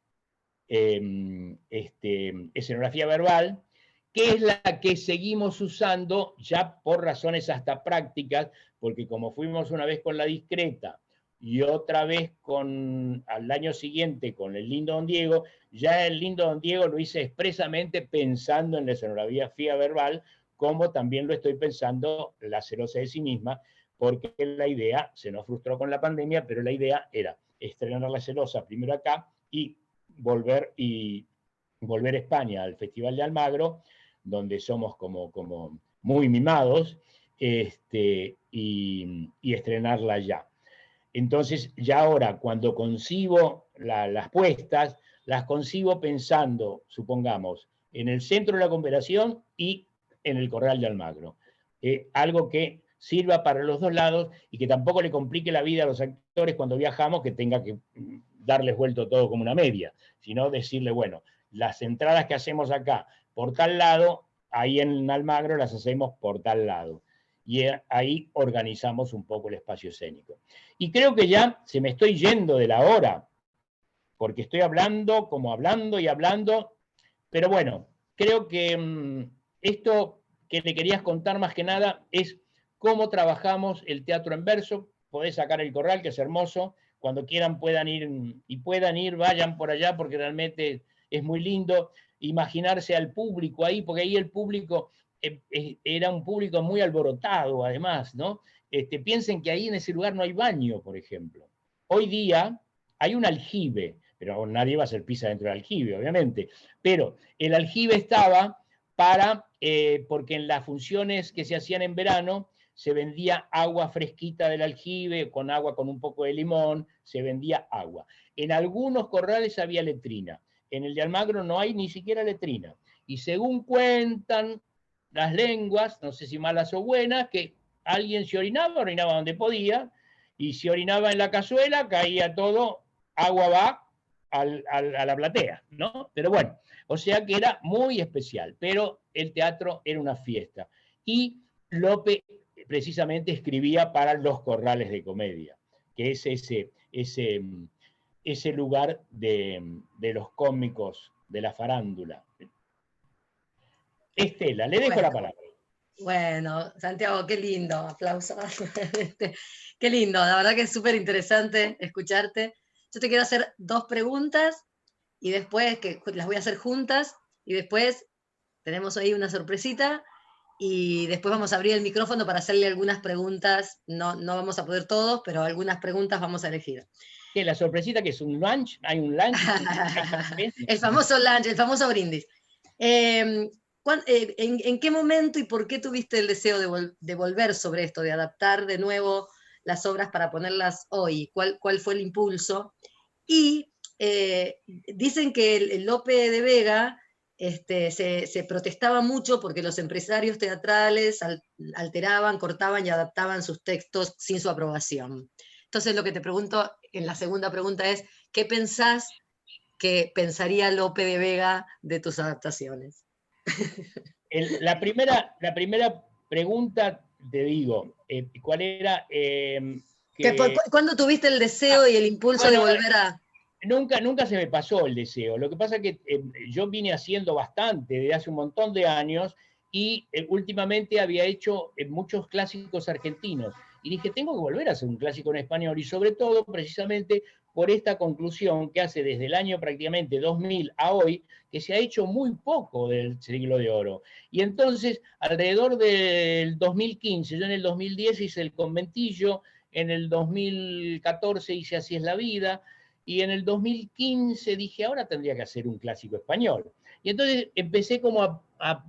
escenografía verbal, que es la que seguimos usando ya por razones hasta prácticas, porque como fuimos una vez con La Discreta y otra vez al año siguiente con El lindo Don Diego, ya El lindo Don Diego lo hice expresamente pensando en la escenografía verbal, como también lo estoy pensando La celosa de sí misma, porque la idea, se nos frustró con la pandemia, pero la idea era estrenar La celosa primero acá y volver a España al Festival de Almagro, donde somos como muy mimados, y estrenarla ya. Entonces, ya ahora, cuando concibo las puestas, las concibo pensando, supongamos, en el centro de la conversación y en el Corral de Almagro. Algo que sirva para los dos lados y que tampoco le complique la vida a los actores cuando viajamos, que tenga que darles vuelto todo como una media, sino decirle, bueno, las entradas que hacemos acá por tal lado, ahí en Almagro las hacemos por tal lado. Y ahí organizamos un poco el espacio escénico. Y creo que ya se me estoy yendo de la hora, porque estoy hablando y hablando, pero bueno, creo que esto que le querías contar más que nada es cómo trabajamos el teatro en verso. Podés sacar El Corral, que es hermoso, cuando quieran puedan ir, vayan por allá, porque realmente es muy lindo imaginarse al público ahí, porque ahí el público era un público muy alborotado, además, ¿no? Piensen que ahí en ese lugar no hay baño, por ejemplo. Hoy día hay un aljibe, pero nadie va a hacer pizza dentro del aljibe, obviamente, pero el aljibe estaba porque en las funciones que se hacían en verano se vendía agua fresquita del aljibe, con agua con un poco de limón, se vendía agua. En algunos corrales había letrina, en el de Almagro no hay ni siquiera letrina. Y según cuentan las lenguas, no sé si malas o buenas, que alguien se orinaba donde podía, y si orinaba en la cazuela, caía todo, agua va a la platea, ¿no? Pero bueno, o sea que era muy especial, pero el teatro era una fiesta. Y Lope precisamente escribía para los corrales de comedia, que es ese lugar de los cómicos de la farándula. Estela, le dejo la palabra. Bueno, Santiago, qué lindo, aplauso. Qué lindo, la verdad que es súper interesante escucharte. Yo te quiero hacer dos preguntas y después, que las voy a hacer juntas, y después tenemos ahí una sorpresita, y después vamos a abrir el micrófono para hacerle algunas preguntas. No, no vamos a poder todos, pero algunas preguntas vamos a elegir. ¿Qué, la sorpresita que es un lunch? ¿Hay un lunch? El famoso lunch, el famoso brindis. ¿En qué momento y por qué tuviste el deseo de volver sobre esto, de adaptar de nuevo las obras para ponerlas hoy? ¿Cuál fue el impulso? Y dicen que el Lope de Vega se protestaba mucho porque los empresarios teatrales alteraban, cortaban y adaptaban sus textos sin su aprobación. Entonces lo que te pregunto en la segunda pregunta es, ¿qué pensás que pensaría Lope de Vega de tus adaptaciones? La primera pregunta, te digo, ¿cuál era? ¿Cuándo tuviste el deseo y el impulso de volver a...? Nunca se me pasó el deseo. Lo que pasa es que yo vine haciendo bastante desde hace un montón de años y últimamente había hecho muchos clásicos argentinos. Y dije, tengo que volver a hacer un clásico en español, y sobre todo precisamente por esta conclusión que hace desde el año prácticamente 2000 a hoy, que se ha hecho muy poco del siglo de oro. Y entonces, alrededor del 2015, yo en el 2010 hice El Conventillo, en el 2014 hice Así es la vida, y en el 2015 dije, ahora tendría que hacer un clásico español. Y entonces empecé como a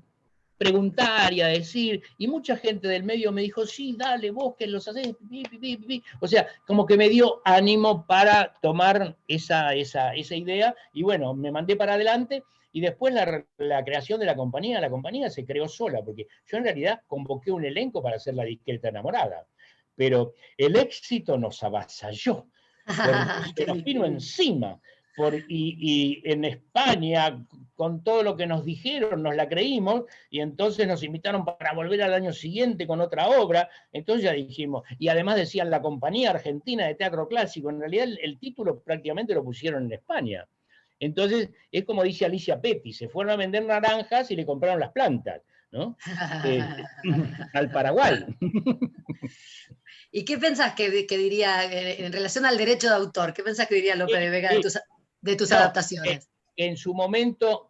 preguntar y a decir, y mucha gente del medio me dijo, sí, dale, vos que los hacés, o sea, como que me dio ánimo para tomar esa idea, y bueno, me mandé para adelante, y después la creación de la compañía se creó sola, porque yo en realidad convoqué un elenco para hacer La Discreta Enamorada, pero el éxito nos avasalló, porque se nos vino encima. Y en España, con todo lo que nos dijeron, nos la creímos, y entonces nos invitaron para volver al año siguiente con otra obra. Entonces ya dijimos, y además decían la Compañía Argentina de Teatro Clásico. En realidad el título prácticamente lo pusieron en España. Entonces es como dice Alicia Petty, se fueron a vender naranjas y le compraron las plantas, ¿no? Al Paraguay. ¿Y qué pensás que diría en relación al derecho de autor? ¿Qué pensás que diría Lope de Vega de tus adaptaciones? Que en su momento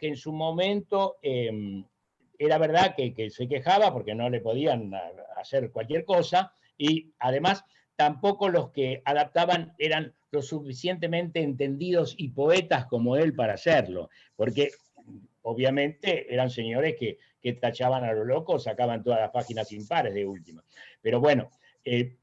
era verdad que se quejaba porque no le podían hacer cualquier cosa, y además tampoco los que adaptaban eran lo suficientemente entendidos y poetas como él para hacerlo, porque obviamente eran señores que tachaban a lo loco, sacaban todas las páginas impares de última. Pero bueno,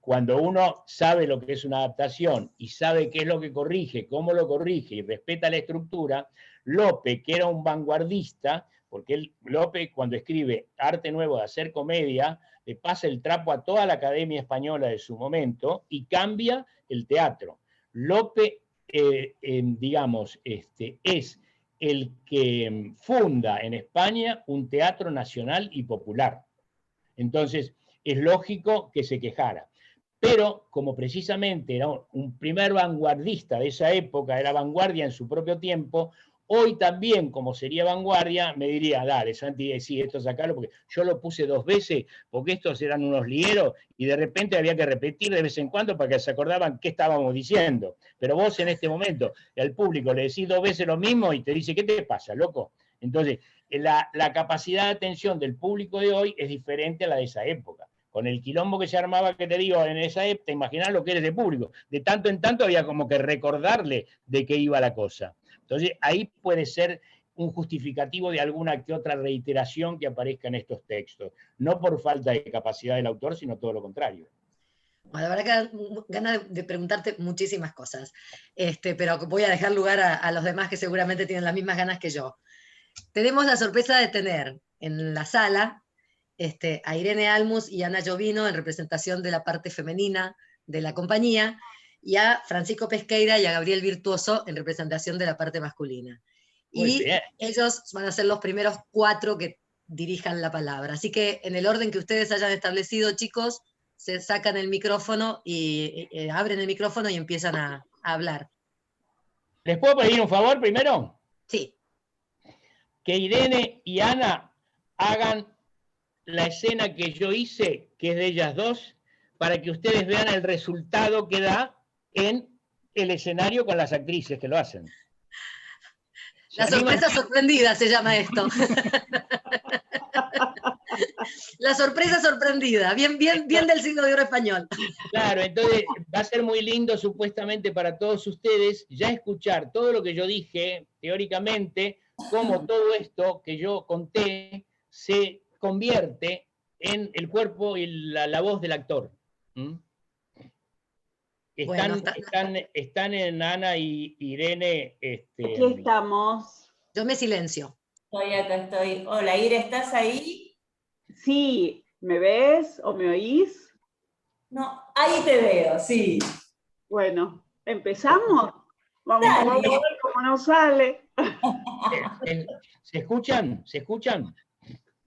cuando uno sabe lo que es una adaptación y sabe qué es lo que corrige, cómo lo corrige y respeta la estructura, Lope, que era un vanguardista, porque Lope cuando escribe Arte Nuevo de Hacer Comedia, le pasa el trapo a toda la Academia Española de su momento y cambia el teatro. Lope, digamos, es el que funda en España un teatro nacional y popular. Entonces, es lógico que se quejara. Pero como precisamente era un primer vanguardista de esa época, era vanguardia en su propio tiempo, hoy también, como sería vanguardia, me diría, dale, Santi, sí, esto sacarlo, porque yo lo puse 2 veces, porque estos eran unos lieros, y de repente había que repetir de vez en cuando para que se acordaban qué estábamos diciendo. Pero vos en este momento, al público le decís 2 veces lo mismo y te dice, ¿qué te pasa, loco? Entonces, la capacidad de atención del público de hoy es diferente a la de esa época. Con el quilombo que se armaba, que te digo, en esa época, te imaginás lo que eres de público. De tanto en tanto había como que recordarle de qué iba la cosa. Entonces, ahí puede ser un justificativo de alguna que otra reiteración que aparezca en estos textos. No por falta de capacidad del autor, sino todo lo contrario. Bueno, la verdad que ganas de preguntarte muchísimas cosas, pero voy a dejar lugar a los demás que seguramente tienen las mismas ganas que yo. Tenemos la sorpresa de tener en la sala a Irene Almus y Ana Llovino en representación de la parte femenina de la compañía, y a Francisco Pesqueira y a Gabriel Virtuoso en representación de la parte masculina. Y ellos van a ser los primeros 4 que dirijan la palabra. Así que en el orden que ustedes hayan establecido, chicos, se sacan el micrófono y abren el micrófono y empiezan a hablar. ¿Les puedo pedir un favor primero? Sí. Que Irene y Ana hagan la escena que yo hice, que es de ellas dos, para que ustedes vean el resultado que da en el escenario con las actrices que lo hacen. La sorpresa sorprendida se llama esto. La sorpresa sorprendida, bien del siglo de oro español. Claro, entonces va a ser muy lindo supuestamente para todos ustedes ya escuchar todo lo que yo dije teóricamente, cómo todo esto que yo conté se convierte en el cuerpo y la voz del actor. ¿Mm? Están en Ana y Irene. Aquí estamos. Yo me silencio. Estoy acá, estoy. Hola, Ira, ¿estás ahí? Sí, ¿me ves o me oís? No, ahí te veo, sí. Bueno, ¿empezamos? Vamos a ver cómo nos sale. ¿Se escuchan? ¿Se escuchan?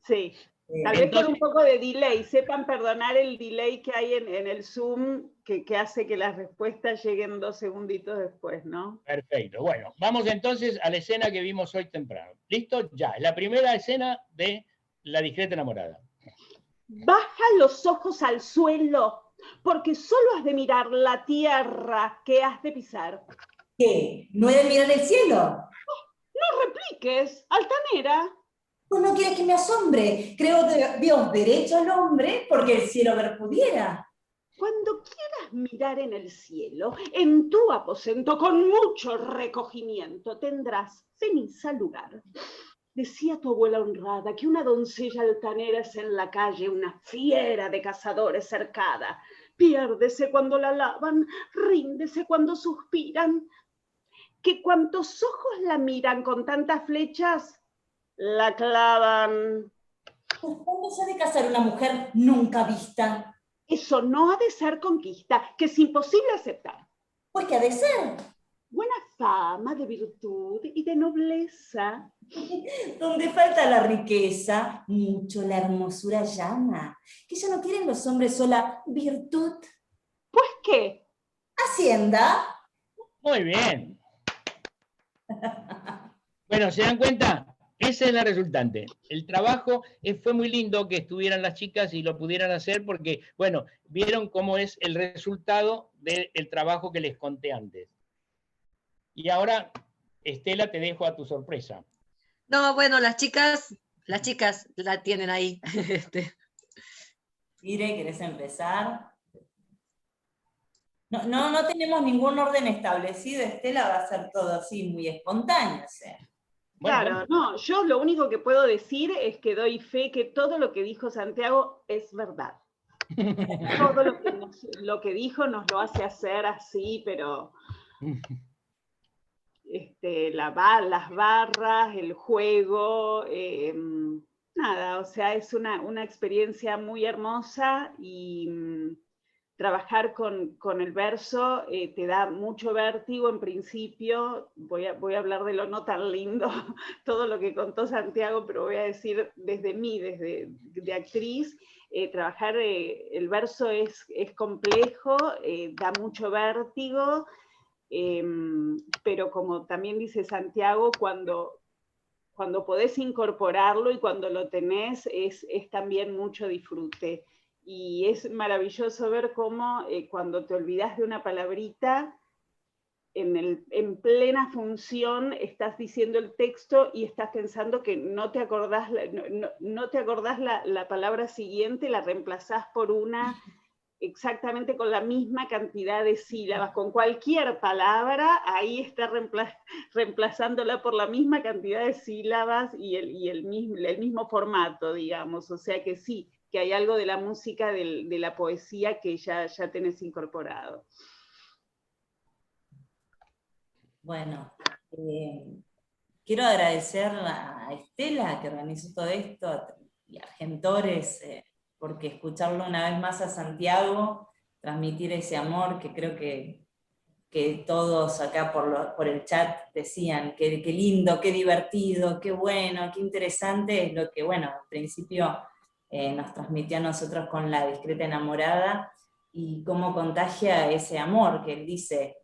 Sí. Tal vez con un poco de delay. Sepan perdonar el delay que hay en el Zoom, que hace que las respuestas lleguen 2 segunditos después, ¿no? Perfecto. Bueno, vamos entonces a la escena que vimos hoy temprano. ¿Listo? Ya. La primera escena de La discreta enamorada. Baja los ojos al suelo, porque solo has de mirar la tierra que has de pisar. ¿Qué? ¿No he de mirar el cielo? No repliques, altanera. Pues no quieres que me asombre. Creo de Dios derecho al hombre porque el cielo ver pudiera. Cuando quieras mirar en el cielo, en tu aposento, con mucho recogimiento, tendrás ceniza lugar. Decía tu abuela honrada que una doncella altanera es en la calle una fiera de cazadores cercada. Piérdese cuando la alaban, ríndese cuando suspiran. Que cuantos ojos la miran con tantas flechas, la clavan. Pues ¿cuándo se ha de casar una mujer nunca vista? Eso no ha de ser conquista, que es imposible aceptar. Pues ¿qué ha de ser? Buena fama de virtud y de nobleza. Donde falta la riqueza, mucho la hermosura llama. Que ya no quieren los hombres sola virtud. ¿Pues qué? Hacienda. Muy bien. Bueno, ¿se dan cuenta? Esa es la resultante. El trabajo fue muy lindo que estuvieran las chicas y lo pudieran hacer porque, bueno, vieron cómo es el resultado del trabajo que les conté antes. Y ahora, Estela, te dejo a tu sorpresa. No, bueno, las chicas la tienen ahí. Ire, ¿querés empezar? No tenemos ningún orden establecido, Estela, va a ser todo así, muy espontáneo. O sea. Claro, no, yo lo único que puedo decir es que doy fe que todo lo que dijo Santiago es verdad. Todo lo que dijo nos lo hace hacer así, pero las barras, el juego, nada, o sea, es una experiencia muy hermosa y trabajar con el verso te da mucho vértigo en principio. Voy a hablar de lo no tan lindo, todo lo que contó Santiago, pero voy a decir desde mí, desde de actriz, trabajar el verso es complejo, da mucho vértigo, pero como también dice Santiago, cuando podés incorporarlo y cuando lo tenés es también mucho disfrute. Y es maravilloso ver cómo cuando te olvidas de una palabrita, en plena función estás diciendo el texto y estás pensando que no te acordás la palabra siguiente, la reemplazás por una exactamente con la misma cantidad de sílabas, con cualquier palabra, ahí está reemplazándola por la misma cantidad de sílabas y el mismo formato, digamos, o sea que sí, que hay algo de la música, de la poesía que ya tenés incorporado. Bueno, quiero agradecer a Estela que organizó todo esto y a Argentores, porque escucharlo una vez más a Santiago, transmitir ese amor que creo que todos acá por el chat decían, qué lindo, qué divertido, qué bueno, qué interesante, es lo que, bueno, al principio nos transmitió a nosotros con La discreta enamorada, y cómo contagia ese amor que él dice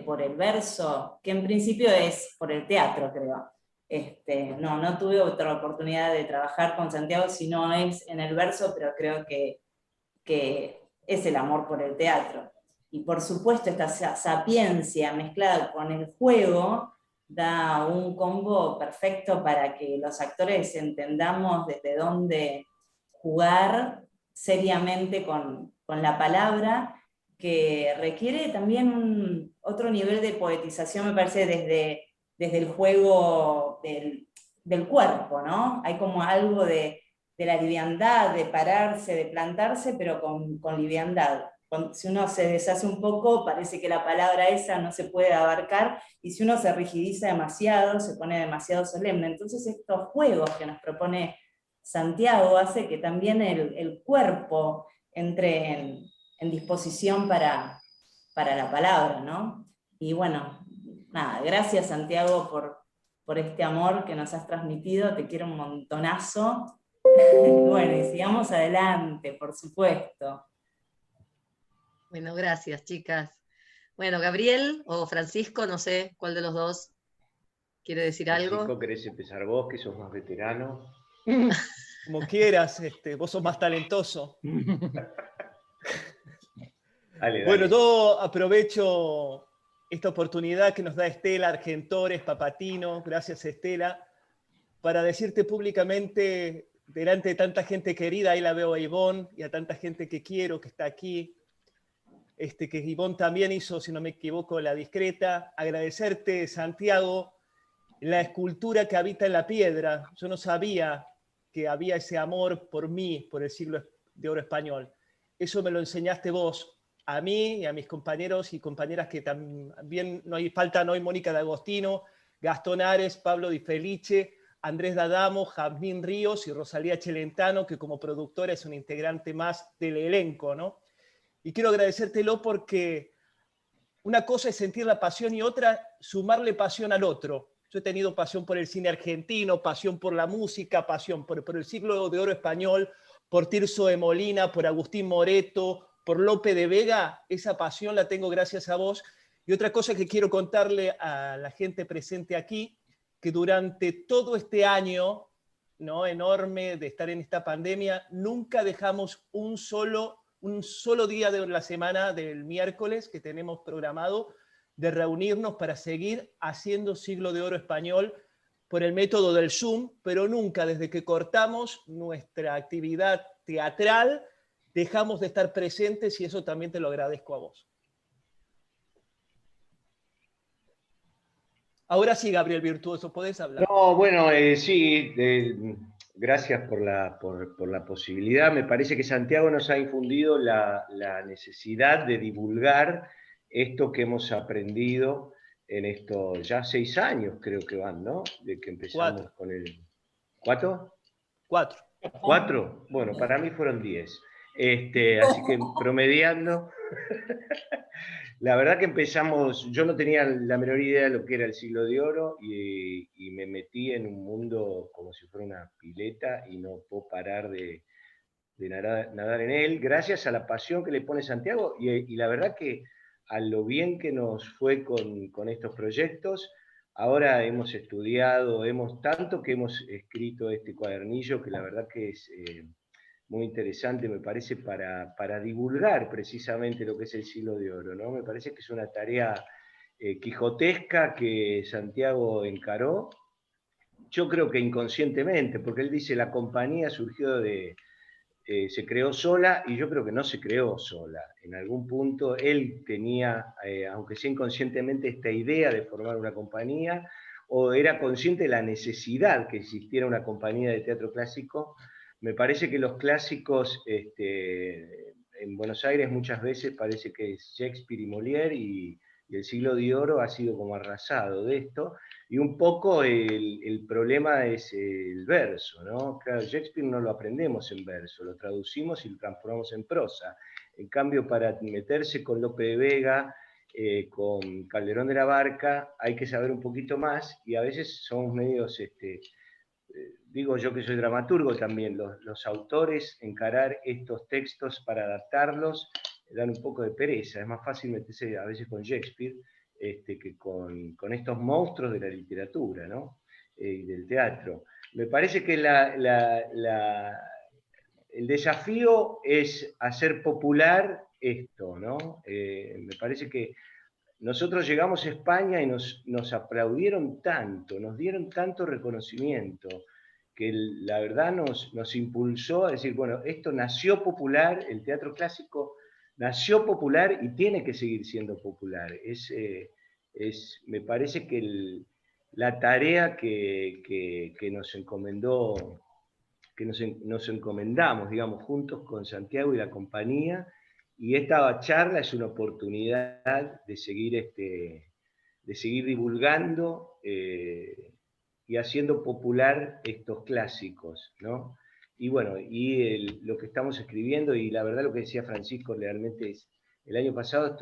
por el verso, que en principio es por el teatro, creo. No tuve otra oportunidad de trabajar con Santiago si no es en el verso, pero creo que es el amor por el teatro. Y por supuesto esta sapiencia mezclada con el juego da un combo perfecto para que los actores entendamos desde dónde jugar seriamente con la palabra, que requiere también otro nivel de poetización, me parece, desde el juego del cuerpo, ¿no? Hay como algo de la liviandad, de pararse, de plantarse, pero con liviandad. Si uno se deshace un poco, parece que la palabra esa no se puede abarcar, y si uno se rigidiza demasiado, se pone demasiado solemne. Entonces estos juegos que nos propone Santiago hace que también el cuerpo entre en disposición para la palabra, ¿no? Y bueno, nada, gracias Santiago por este amor que nos has transmitido, te quiero un montonazo. Bueno, y sigamos adelante, por supuesto. Bueno, gracias, chicas. Bueno, Gabriel o Francisco, no sé cuál de los dos quiere decir algo. Francisco, ¿querés empezar vos, que sos más veterano? Como quieras, vos sos más talentoso. Dale, Bueno, dale. yo aprovecho esta oportunidad que nos da Estela Argentores, Papatino, gracias Estela, para decirte públicamente, delante de tanta gente querida, ahí la veo a Ivonne y a tanta gente que quiero, que está aquí, que Ivonne también hizo, si no me equivoco, La Discreta, agradecerte, Santiago, la escultura que habita en la piedra. Yo no sabía que había ese amor por mí, por el siglo de oro español. Eso me lo enseñaste vos, a mí y a mis compañeros y compañeras que también no hay faltan hoy: Mónica de Agostino, Gastón Ares, Pablo Di Felice, Andrés D'Adamo, Jazmín Ríos y Rosalía Celentano, que como productora es un integrante más del elenco, ¿no? Y quiero agradecértelo porque una cosa es sentir la pasión y otra sumarle pasión al otro. Yo he tenido pasión por el cine argentino, pasión por la música, pasión por el siglo de oro español, por Tirso de Molina, por Agustín Moreto, por Lope de Vega. Esa pasión la tengo gracias a vos. Y otra cosa que quiero contarle a la gente presente aquí, que durante todo este año, ¿no?, enorme de estar en esta pandemia, nunca dejamos un solo día de la semana, del miércoles que tenemos programado, de reunirnos para seguir haciendo Siglo de Oro Español por el método del Zoom, pero nunca, desde que cortamos nuestra actividad teatral, dejamos de estar presentes, y eso también te lo agradezco a vos. Ahora sí, Gabriel Virtuoso, podés hablar. No, bueno, sí, gracias por la posibilidad. Me parece que Santiago nos ha infundido la necesidad de divulgar esto que hemos aprendido en estos ya 6 años, creo que van, ¿no? De que empezamos 4. con el... ¿4? 4. ¿4? Bueno, para mí fueron 10. Así que promediando... La verdad que empezamos, yo no tenía la menor idea de lo que era el Siglo de Oro y me metí en un mundo como si fuera una pileta y no puedo parar de nadar en él, gracias a la pasión que le pone Santiago y la verdad que a lo bien que nos fue con estos proyectos. Ahora hemos estudiado, tanto que hemos escrito este cuadernillo que la verdad que es... muy interesante, me parece, para divulgar precisamente lo que es el Siglo de Oro, ¿no? Me parece que es una tarea quijotesca que Santiago encaró, yo creo que inconscientemente, porque él dice la compañía surgió se creó sola, y yo creo que no se creó sola. En algún punto él tenía, aunque sea inconscientemente, esta idea de formar una compañía, o era consciente de la necesidad que existiera una compañía de teatro clásico. Me parece que los clásicos en Buenos Aires muchas veces parece que es Shakespeare y Molière, y el Siglo de Oro ha sido como arrasado de esto, y un poco el problema es el verso, ¿no? Claro, Shakespeare no lo aprendemos en verso, lo traducimos y lo transformamos en prosa. En cambio, para meterse con Lope de Vega, con Calderón de la Barca, hay que saber un poquito más, y a veces somos medios... digo yo que soy dramaturgo también, los autores encarar estos textos para adaptarlos dan un poco de pereza. Es más fácil meterse a veces con Shakespeare que con estos monstruos de la literatura, ¿no? y del teatro. Me parece que el desafío es hacer popular esto, ¿no? Me parece que nosotros llegamos a España y nos aplaudieron tanto, nos dieron tanto reconocimiento, que la verdad nos impulsó a decir, bueno, esto nació popular, el teatro clásico nació popular y tiene que seguir siendo popular. Me parece que la tarea que nos encomendó, que nos encomendamos, digamos, juntos con Santiago y la compañía, y esta charla es una oportunidad de seguir divulgando y haciendo popular estos clásicos, ¿no? Y bueno, lo que estamos escribiendo, y la verdad lo que decía Francisco realmente es, el año pasado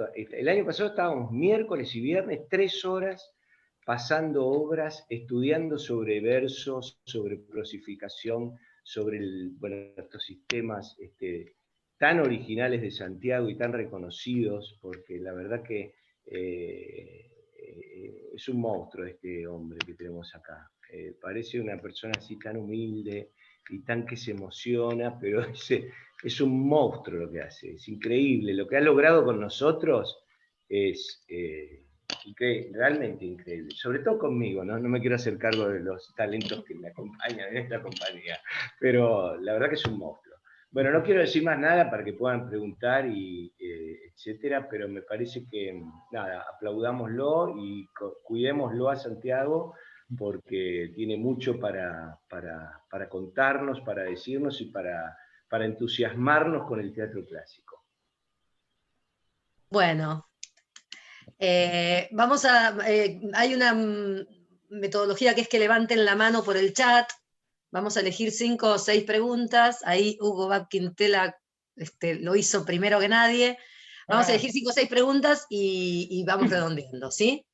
estábamos miércoles y viernes 3 horas pasando obras, estudiando sobre versos, sobre prosificación, sobre estos sistemas tan originales de Santiago y tan reconocidos, porque la verdad que es un monstruo este hombre que tenemos acá. Parece una persona así tan humilde y tan que se emociona, pero es un monstruo lo que hace, es increíble. Lo que ha logrado con nosotros es realmente increíble, sobre todo conmigo, ¿no? No me quiero hacer cargo de los talentos que me acompañan en esta compañía, pero la verdad que es un monstruo. Bueno, no quiero decir más nada para que puedan preguntar, etcétera, pero me parece que, nada, aplaudámoslo y cuidémoslo a Santiago, porque tiene mucho para contarnos, para decirnos y para entusiasmarnos con el teatro clásico. Bueno, hay una metodología que es que levanten la mano por el chat. Vamos a elegir 5 o 6 preguntas. Ahí Hugo Bab-Quintela lo hizo primero que nadie. Vamos a elegir 5 o 6 preguntas y vamos redondeando, ¿sí?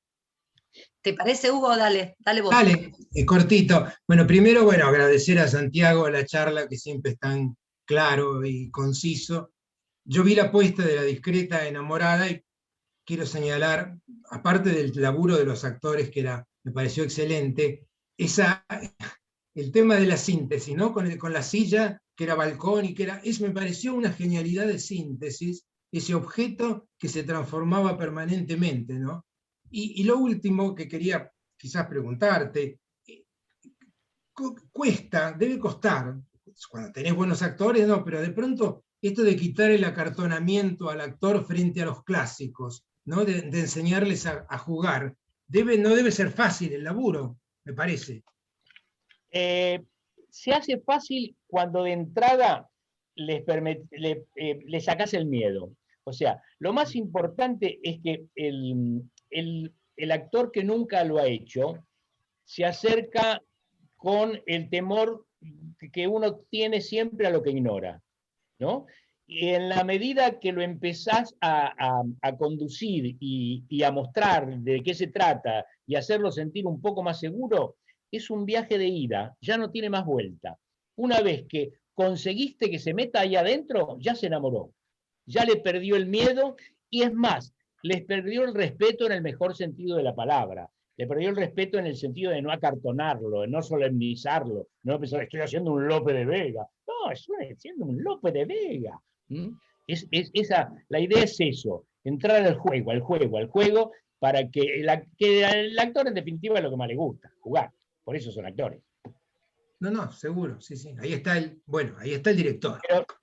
¿Te parece, Hugo? Dale vos. Dale, cortito. Bueno, primero, agradecer a Santiago la charla, que siempre es tan claro y conciso. Yo vi la apuesta de La discreta enamorada y quiero señalar, aparte del laburo de los actores, que me pareció excelente, el tema de la síntesis, ¿no? Con la silla, que era balcón y me pareció una genialidad de síntesis, ese objeto que se transformaba permanentemente, ¿no? Y lo último que quería quizás preguntarte, debe costar, cuando tenés buenos actores, no, pero de pronto esto de quitar el acartonamiento al actor frente a los clásicos, ¿no? de enseñarles a jugar, no debe ser fácil el laburo, me parece. Se hace fácil cuando de entrada le sacás el miedo. O sea, lo más importante es que el actor que nunca lo ha hecho se acerca con el temor que uno tiene siempre a lo que ignora, ¿no? Y en la medida que lo empezás a conducir y a mostrar de qué se trata y hacerlo sentir un poco más seguro, es un viaje de ida, ya no tiene más vuelta. Una vez que conseguiste que se meta ahí adentro, ya se enamoró, ya le perdió el miedo y es más, les perdió el respeto en el mejor sentido de la palabra. Le perdió el respeto en el sentido de no acartonarlo, de no solemnizarlo, no pensar, estoy haciendo un Lope de Vega. No, estoy haciendo un Lope de Vega. La idea es eso, entrar al juego, para que el actor en definitiva es lo que más le gusta, jugar. Por eso son actores. No, seguro, sí. Ahí está el director.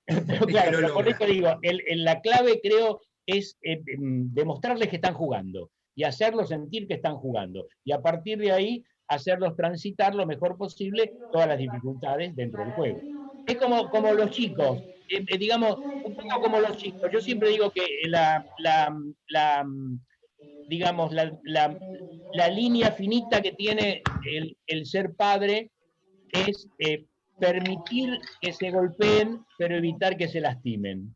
Pero claro, por eso digo, la clave creo es demostrarles que están jugando y hacerlos sentir que están jugando. Y a partir de ahí, hacerlos transitar lo mejor posible todas las dificultades dentro del juego. Es como los chicos, digamos, un poco como los chicos. Yo siempre digo que la línea finita que tiene el ser padre es permitir que se golpeen, pero evitar que se lastimen.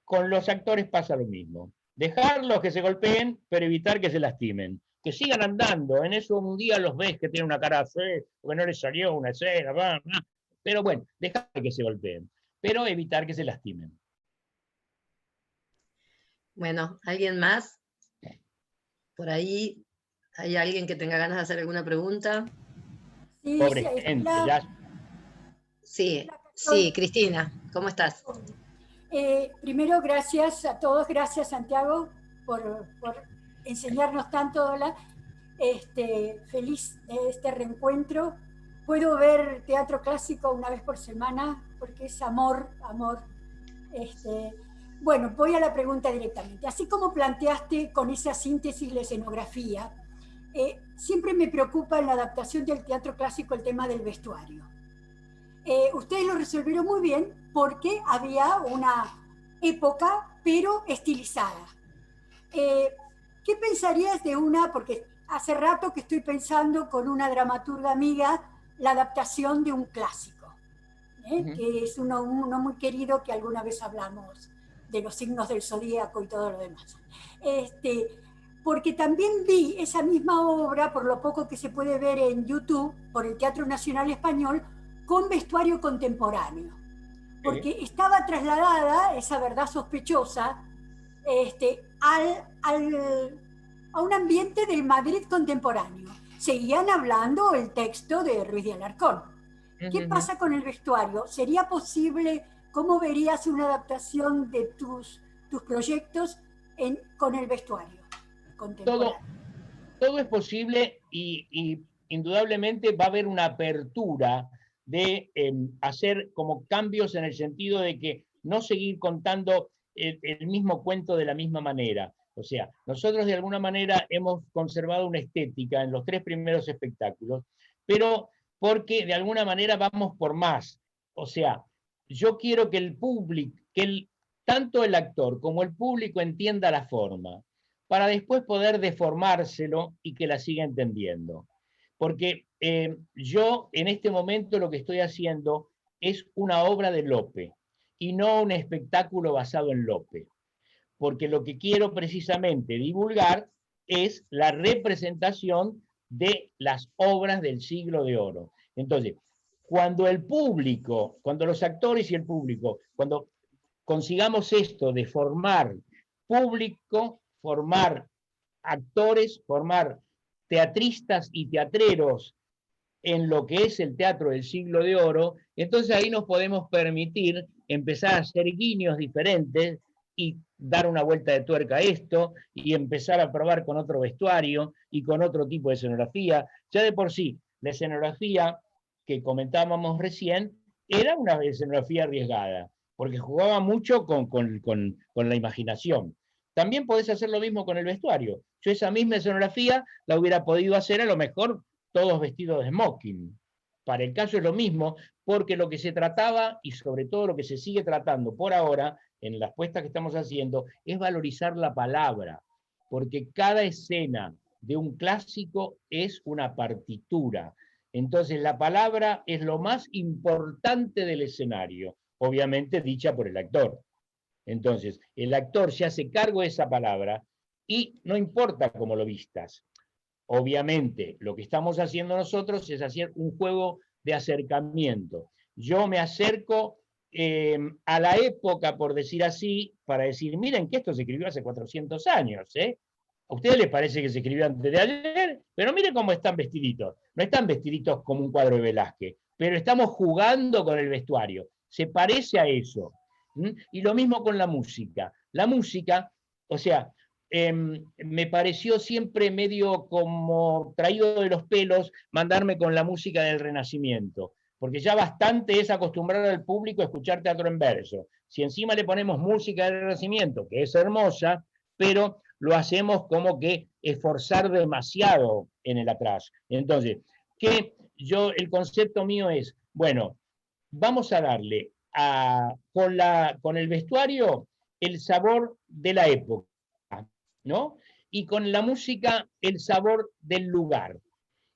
Con los actores pasa lo mismo. Dejarlos que se golpeen, pero evitar que se lastimen. Que sigan andando. En eso un día los ves que tienen una cara fea, porque no les salió una escena. Pero bueno, dejar que se golpeen, pero evitar que se lastimen. Bueno, ¿alguien más? Por ahí, ¿hay alguien que tenga ganas de hacer alguna pregunta? Sí, Pobre sí, gente, la- ya. Sí, sí, Cristina, ¿cómo estás? Primero, gracias a todos, gracias Santiago por enseñarnos tanto. Feliz de este reencuentro. Puedo ver teatro clásico una vez por semana porque es amor, amor. Bueno, voy a la pregunta directamente. Así como planteaste con esa síntesis la escenografía, siempre me preocupa en la adaptación del teatro clásico el tema del vestuario. Ustedes lo resolvieron muy bien porque había una época, pero estilizada. ¿Qué pensarías de una, porque hace rato que estoy pensando con una dramaturga amiga, la adaptación de un clásico, que es uno muy querido que alguna vez hablamos de los signos del zodíaco y todo lo demás. Porque también vi esa misma obra, por lo poco que se puede ver en YouTube, por el Teatro Nacional Español, con vestuario contemporáneo. Porque estaba trasladada, esa verdad sospechosa, a un ambiente del Madrid contemporáneo. Seguían hablando el texto de Ruiz de Alarcón. ¿Qué pasa con el vestuario? ¿Sería posible, cómo verías una adaptación de tus proyectos con el vestuario contemporáneo? Todo es posible y indudablemente va a haber una apertura de hacer como cambios en el sentido de que no seguir contando el mismo cuento de la misma manera. O sea, nosotros de alguna manera hemos conservado una estética en los 3 primeros espectáculos, pero porque de alguna manera vamos por más. O sea, yo quiero que el público, tanto el actor como el público entienda la forma, para después poder deformárselo y que la siga entendiendo. Porque yo en este momento lo que estoy haciendo es una obra de Lope y no un espectáculo basado en Lope. Porque lo que quiero precisamente divulgar es la representación de las obras del siglo de oro. Entonces, cuando el público, cuando los actores y el público, cuando consigamos esto de formar público, formar actores, formar teatristas y teatreros en lo que es el teatro del siglo de oro, entonces ahí nos podemos permitir empezar a hacer guiños diferentes y dar una vuelta de tuerca a esto y empezar a probar con otro vestuario y con otro tipo de escenografía. Ya de por sí, la escenografía que comentábamos recién era una escenografía arriesgada, porque jugaba mucho con la imaginación. También podés hacer lo mismo con el vestuario. Yo esa misma escenografía la hubiera podido hacer a lo mejor todos vestidos de smoking. Para el caso es lo mismo, porque lo que se trataba, y sobre todo lo que se sigue tratando por ahora, en las puestas que estamos haciendo, es valorizar la palabra, porque cada escena de un clásico es una partitura. Entonces la palabra es lo más importante del escenario, obviamente dicha por el actor. Entonces, el actor se hace cargo de esa palabra y no importa cómo lo vistas. Obviamente, lo que estamos haciendo nosotros es hacer un juego de acercamiento. Yo me acerco a la época, por decir así, para decir, miren que esto se escribió hace 400 años, ¿eh? A ustedes les parece que se escribió antes de ayer, pero miren cómo están vestiditos. No están vestiditos como un cuadro de Velázquez, pero estamos jugando con el vestuario. Se parece a eso. Y lo mismo con la música. La música, o sea, me pareció siempre medio como traído de los pelos mandarme con la música del Renacimiento, porque ya bastante es acostumbrar al público a escuchar teatro en verso. Si encima le ponemos música del Renacimiento, que es hermosa, pero lo hacemos como que esforzar demasiado en el atrás. Entonces, el concepto mío es, bueno, vamos a darle con el vestuario el sabor de la época, ¿no? Y con la música el sabor del lugar.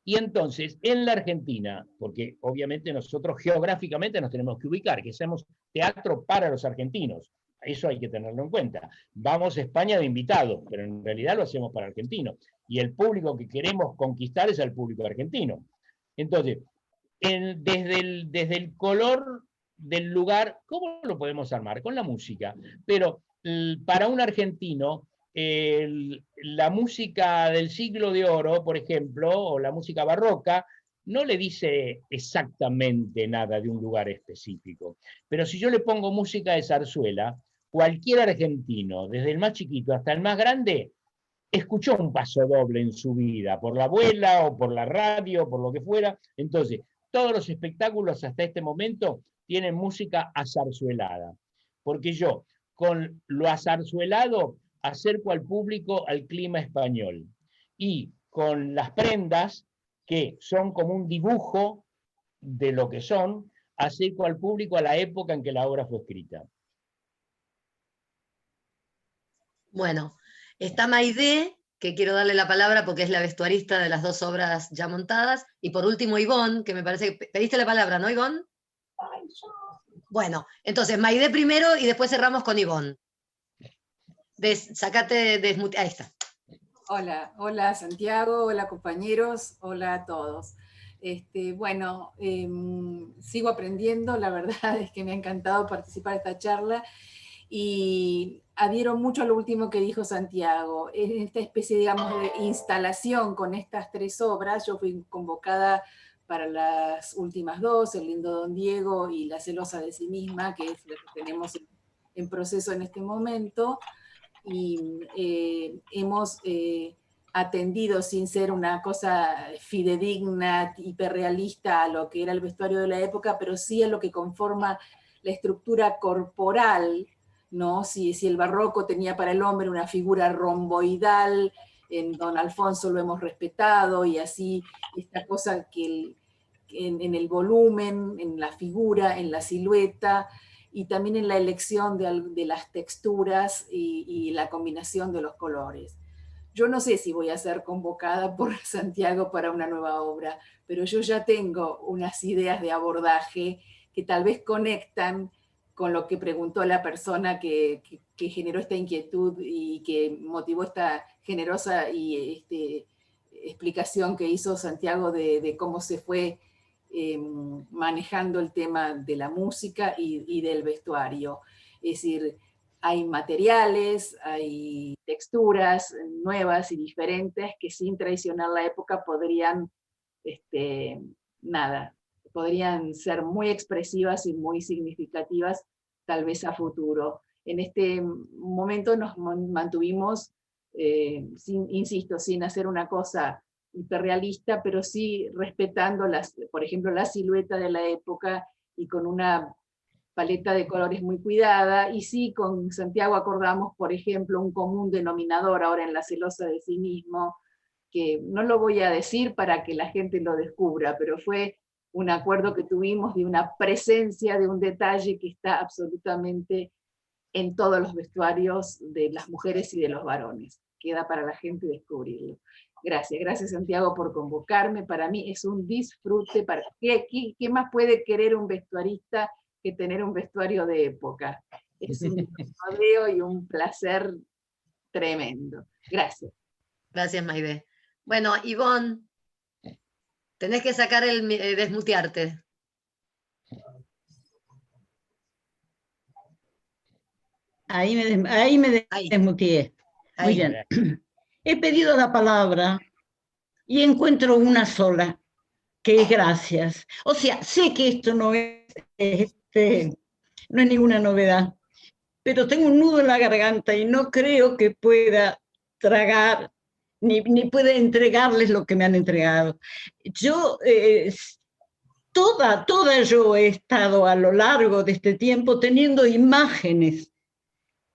Y entonces, en la Argentina, porque obviamente nosotros geográficamente nos tenemos que ubicar, que hacemos teatro para los argentinos, eso hay que tenerlo en cuenta. Vamos a España de invitados, pero en realidad lo hacemos para argentinos. Y el público que queremos conquistar es el público argentino. Entonces, desde el color del lugar, ¿cómo lo podemos armar? Con la música. Pero para un argentino, la música del siglo de oro, por ejemplo, o la música barroca, no le dice exactamente nada de un lugar específico. Pero si yo le pongo música de zarzuela, cualquier argentino, desde el más chiquito hasta el más grande, escuchó un paso doble en su vida, por la abuela o por la radio, o por lo que fuera. Entonces, todos los espectáculos hasta este momento tienen música azarzuelada. Porque yo, con lo azarzuelado, acerco al público al clima español. Y con las prendas, que son como un dibujo de lo que son, acerco al público a la época en que la obra fue escrita. Bueno, está Maidé, que quiero darle la palabra porque es la vestuarista de las dos obras ya montadas, y por último Ivonne, que me parece que pediste la palabra, ¿no, Ivonne? Bueno, entonces Maidé primero y después cerramos con Ivonne. Ahí está. Hola, hola Santiago, hola compañeros, hola a todos. Bueno, sigo aprendiendo, la verdad es que me ha encantado participar de esta charla y adhiero mucho a lo último que dijo Santiago. En esta especie, digamos, de instalación con estas tres obras, yo fui convocada para las últimas dos, El lindo Don Diego y La celosa de sí misma, que es lo que tenemos en proceso en este momento. Y hemos atendido, sin ser una cosa fidedigna, hiperrealista a lo que era el vestuario de la época, pero sí a lo que conforma la estructura corporal, ¿no? Si el barroco tenía para el hombre una figura romboidal, en Don Alfonso lo hemos respetado, y así esta cosa que en el volumen, en la figura, en la silueta, y también en la elección de las texturas y la combinación de los colores. Yo no sé si voy a ser convocada por Santiago para una nueva obra, pero yo ya tengo unas ideas de abordaje que tal vez conectan con lo que preguntó la persona que generó esta inquietud y que motivó esta generosa explicación que hizo Santiago de cómo se fue manejando el tema de la música y del vestuario. Es decir, hay materiales, hay texturas nuevas y diferentes que sin traicionar la época podrían ser muy expresivas y muy significativas, tal vez a futuro. En este momento nos mantuvimos, insisto, sin hacer una cosa hiperrealista, pero sí respetando, por ejemplo, la silueta de la época y con una paleta de colores muy cuidada, y sí con Santiago acordamos, por ejemplo, un común denominador ahora en La celosa de sí mismo, que no lo voy a decir para que la gente lo descubra, pero fue un acuerdo que tuvimos de una presencia, de un detalle que está absolutamente en todos los vestuarios de las mujeres y de los varones. Queda para la gente descubrirlo. Gracias Santiago por convocarme. Para mí es un disfrute. ¿Qué más puede querer un vestuarista que tener un vestuario de época? Es un rodeo y un placer tremendo. Gracias. Gracias, Maidé. Bueno, Ivonne, tenés que sacar desmutearte. Ahí me desmuteé. Muy bien. He pedido la palabra y encuentro una sola, que es gracias. O sea, sé que esto no es ninguna novedad, pero tengo un nudo en la garganta y no creo que pueda tragar ni pueda entregarles lo que me han entregado. Yo, toda yo he estado a lo largo de este tiempo teniendo imágenes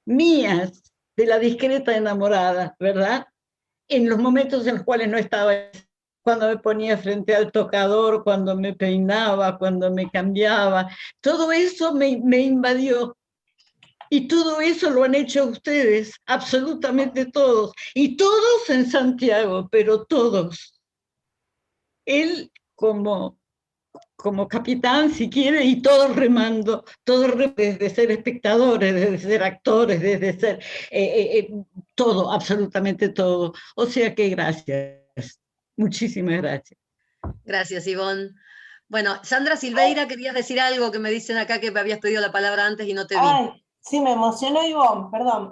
mías de la discreta enamorada, ¿verdad? En los momentos en los cuales no estaba, cuando me ponía frente al tocador, cuando me peinaba, cuando me cambiaba, todo eso me invadió. Y todo eso lo han hecho ustedes, absolutamente todos, y todos en Santiago, pero todos. Él como capitán, si quiere, y todos remando, desde ser espectadores, desde ser actores, desde ser todo, absolutamente todo. O sea que gracias, muchísimas gracias. Gracias, Ivonne. Bueno, Sandra Silveira, querías decir algo que me dicen acá que me habías pedido la palabra antes y no te vi. Ay, sí, me emocionó Ivonne, perdón.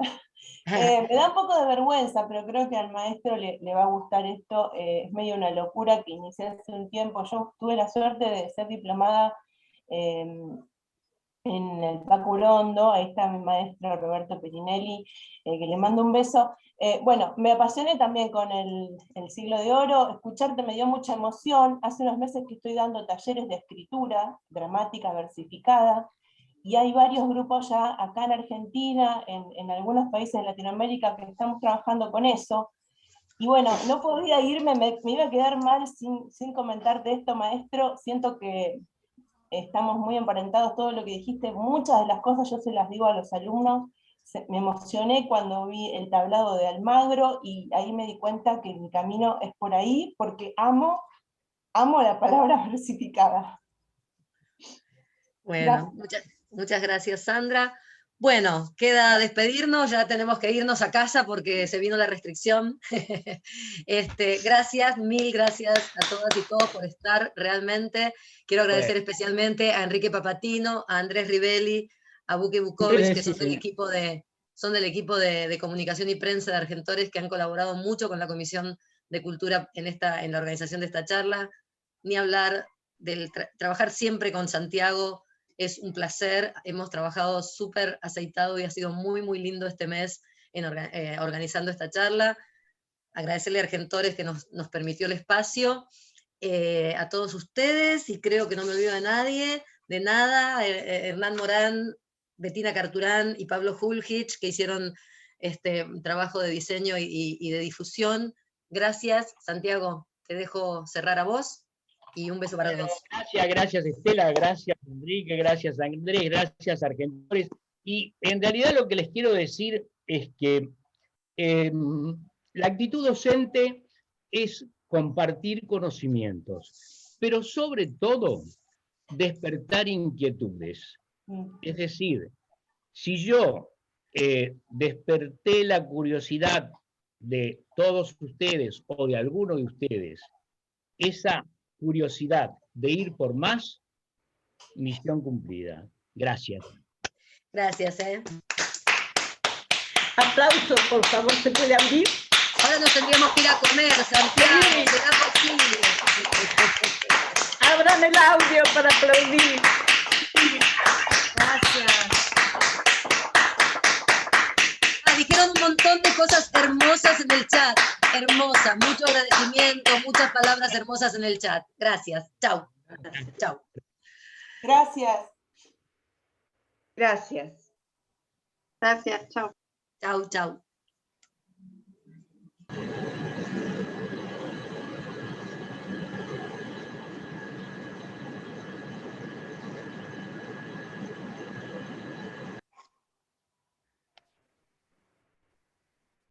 Me da un poco de vergüenza, pero creo que al maestro le va a gustar esto. Es medio una locura que inicié hace un tiempo. Yo tuve la suerte de ser diplomada en el Paco Urondo, ahí está mi maestro Roberto Perinelli, que le mando un beso. Bueno, me apasioné también con el Siglo de Oro, escucharte me dio mucha emoción. Hace unos meses que estoy dando talleres de escritura dramática versificada, y hay varios grupos ya acá en Argentina, en algunos países de Latinoamérica, que estamos trabajando con eso. Y bueno, no podía irme, me iba a quedar mal sin comentarte esto, maestro. Siento que estamos muy emparentados, todo lo que dijiste, muchas de las cosas yo se las digo a los alumnos. Me emocioné cuando vi el tablado de Almagro, y ahí me di cuenta que mi camino es por ahí, porque amo la palabra versificada. Bueno, muchas gracias, Sandra. Bueno, queda despedirnos, ya tenemos que irnos a casa porque se vino la restricción. Gracias, mil gracias a todas y todos por estar realmente. Quiero agradecer especialmente a Enrique Papatino, a Andrés Rivelli, a Buke Bukovic, que son del equipo de comunicación y prensa de Argentores, que han colaborado mucho con la Comisión de Cultura en la organización de esta charla. Ni hablar del trabajar siempre con Santiago. Es un placer, hemos trabajado súper aceitado y ha sido muy, muy lindo este mes organizando esta charla. Agradecerle a Argentores que nos permitió el espacio, a todos ustedes, y creo que no me olvido de nada, Hernán Morán, Bettina Carturán y Pablo Hulhich, que hicieron este trabajo de diseño y de difusión. Gracias, Santiago, te dejo cerrar a vos. Y un beso para todos. Gracias Estela, gracias Enrique, gracias Andrés, gracias Argentores. Y en realidad lo que les quiero decir es que la actitud docente es compartir conocimientos, pero sobre todo despertar inquietudes. Es decir, si yo desperté la curiosidad de todos ustedes o de alguno de ustedes, esa curiosidad de ir por más, misión cumplida. Gracias. Gracias. Aplausos, por favor, ¿se puede abrir? Ahora nos tendríamos que ir a comer, Santiago, ¿será posible? Abran el audio para aplaudir. Gracias. Dijeron un montón de cosas hermosas en el chat. Hermosa, mucho agradecimiento, muchas palabras hermosas en el chat. Gracias. Chau. Chau. Gracias. Gracias. Gracias. Chau. Chau, chau.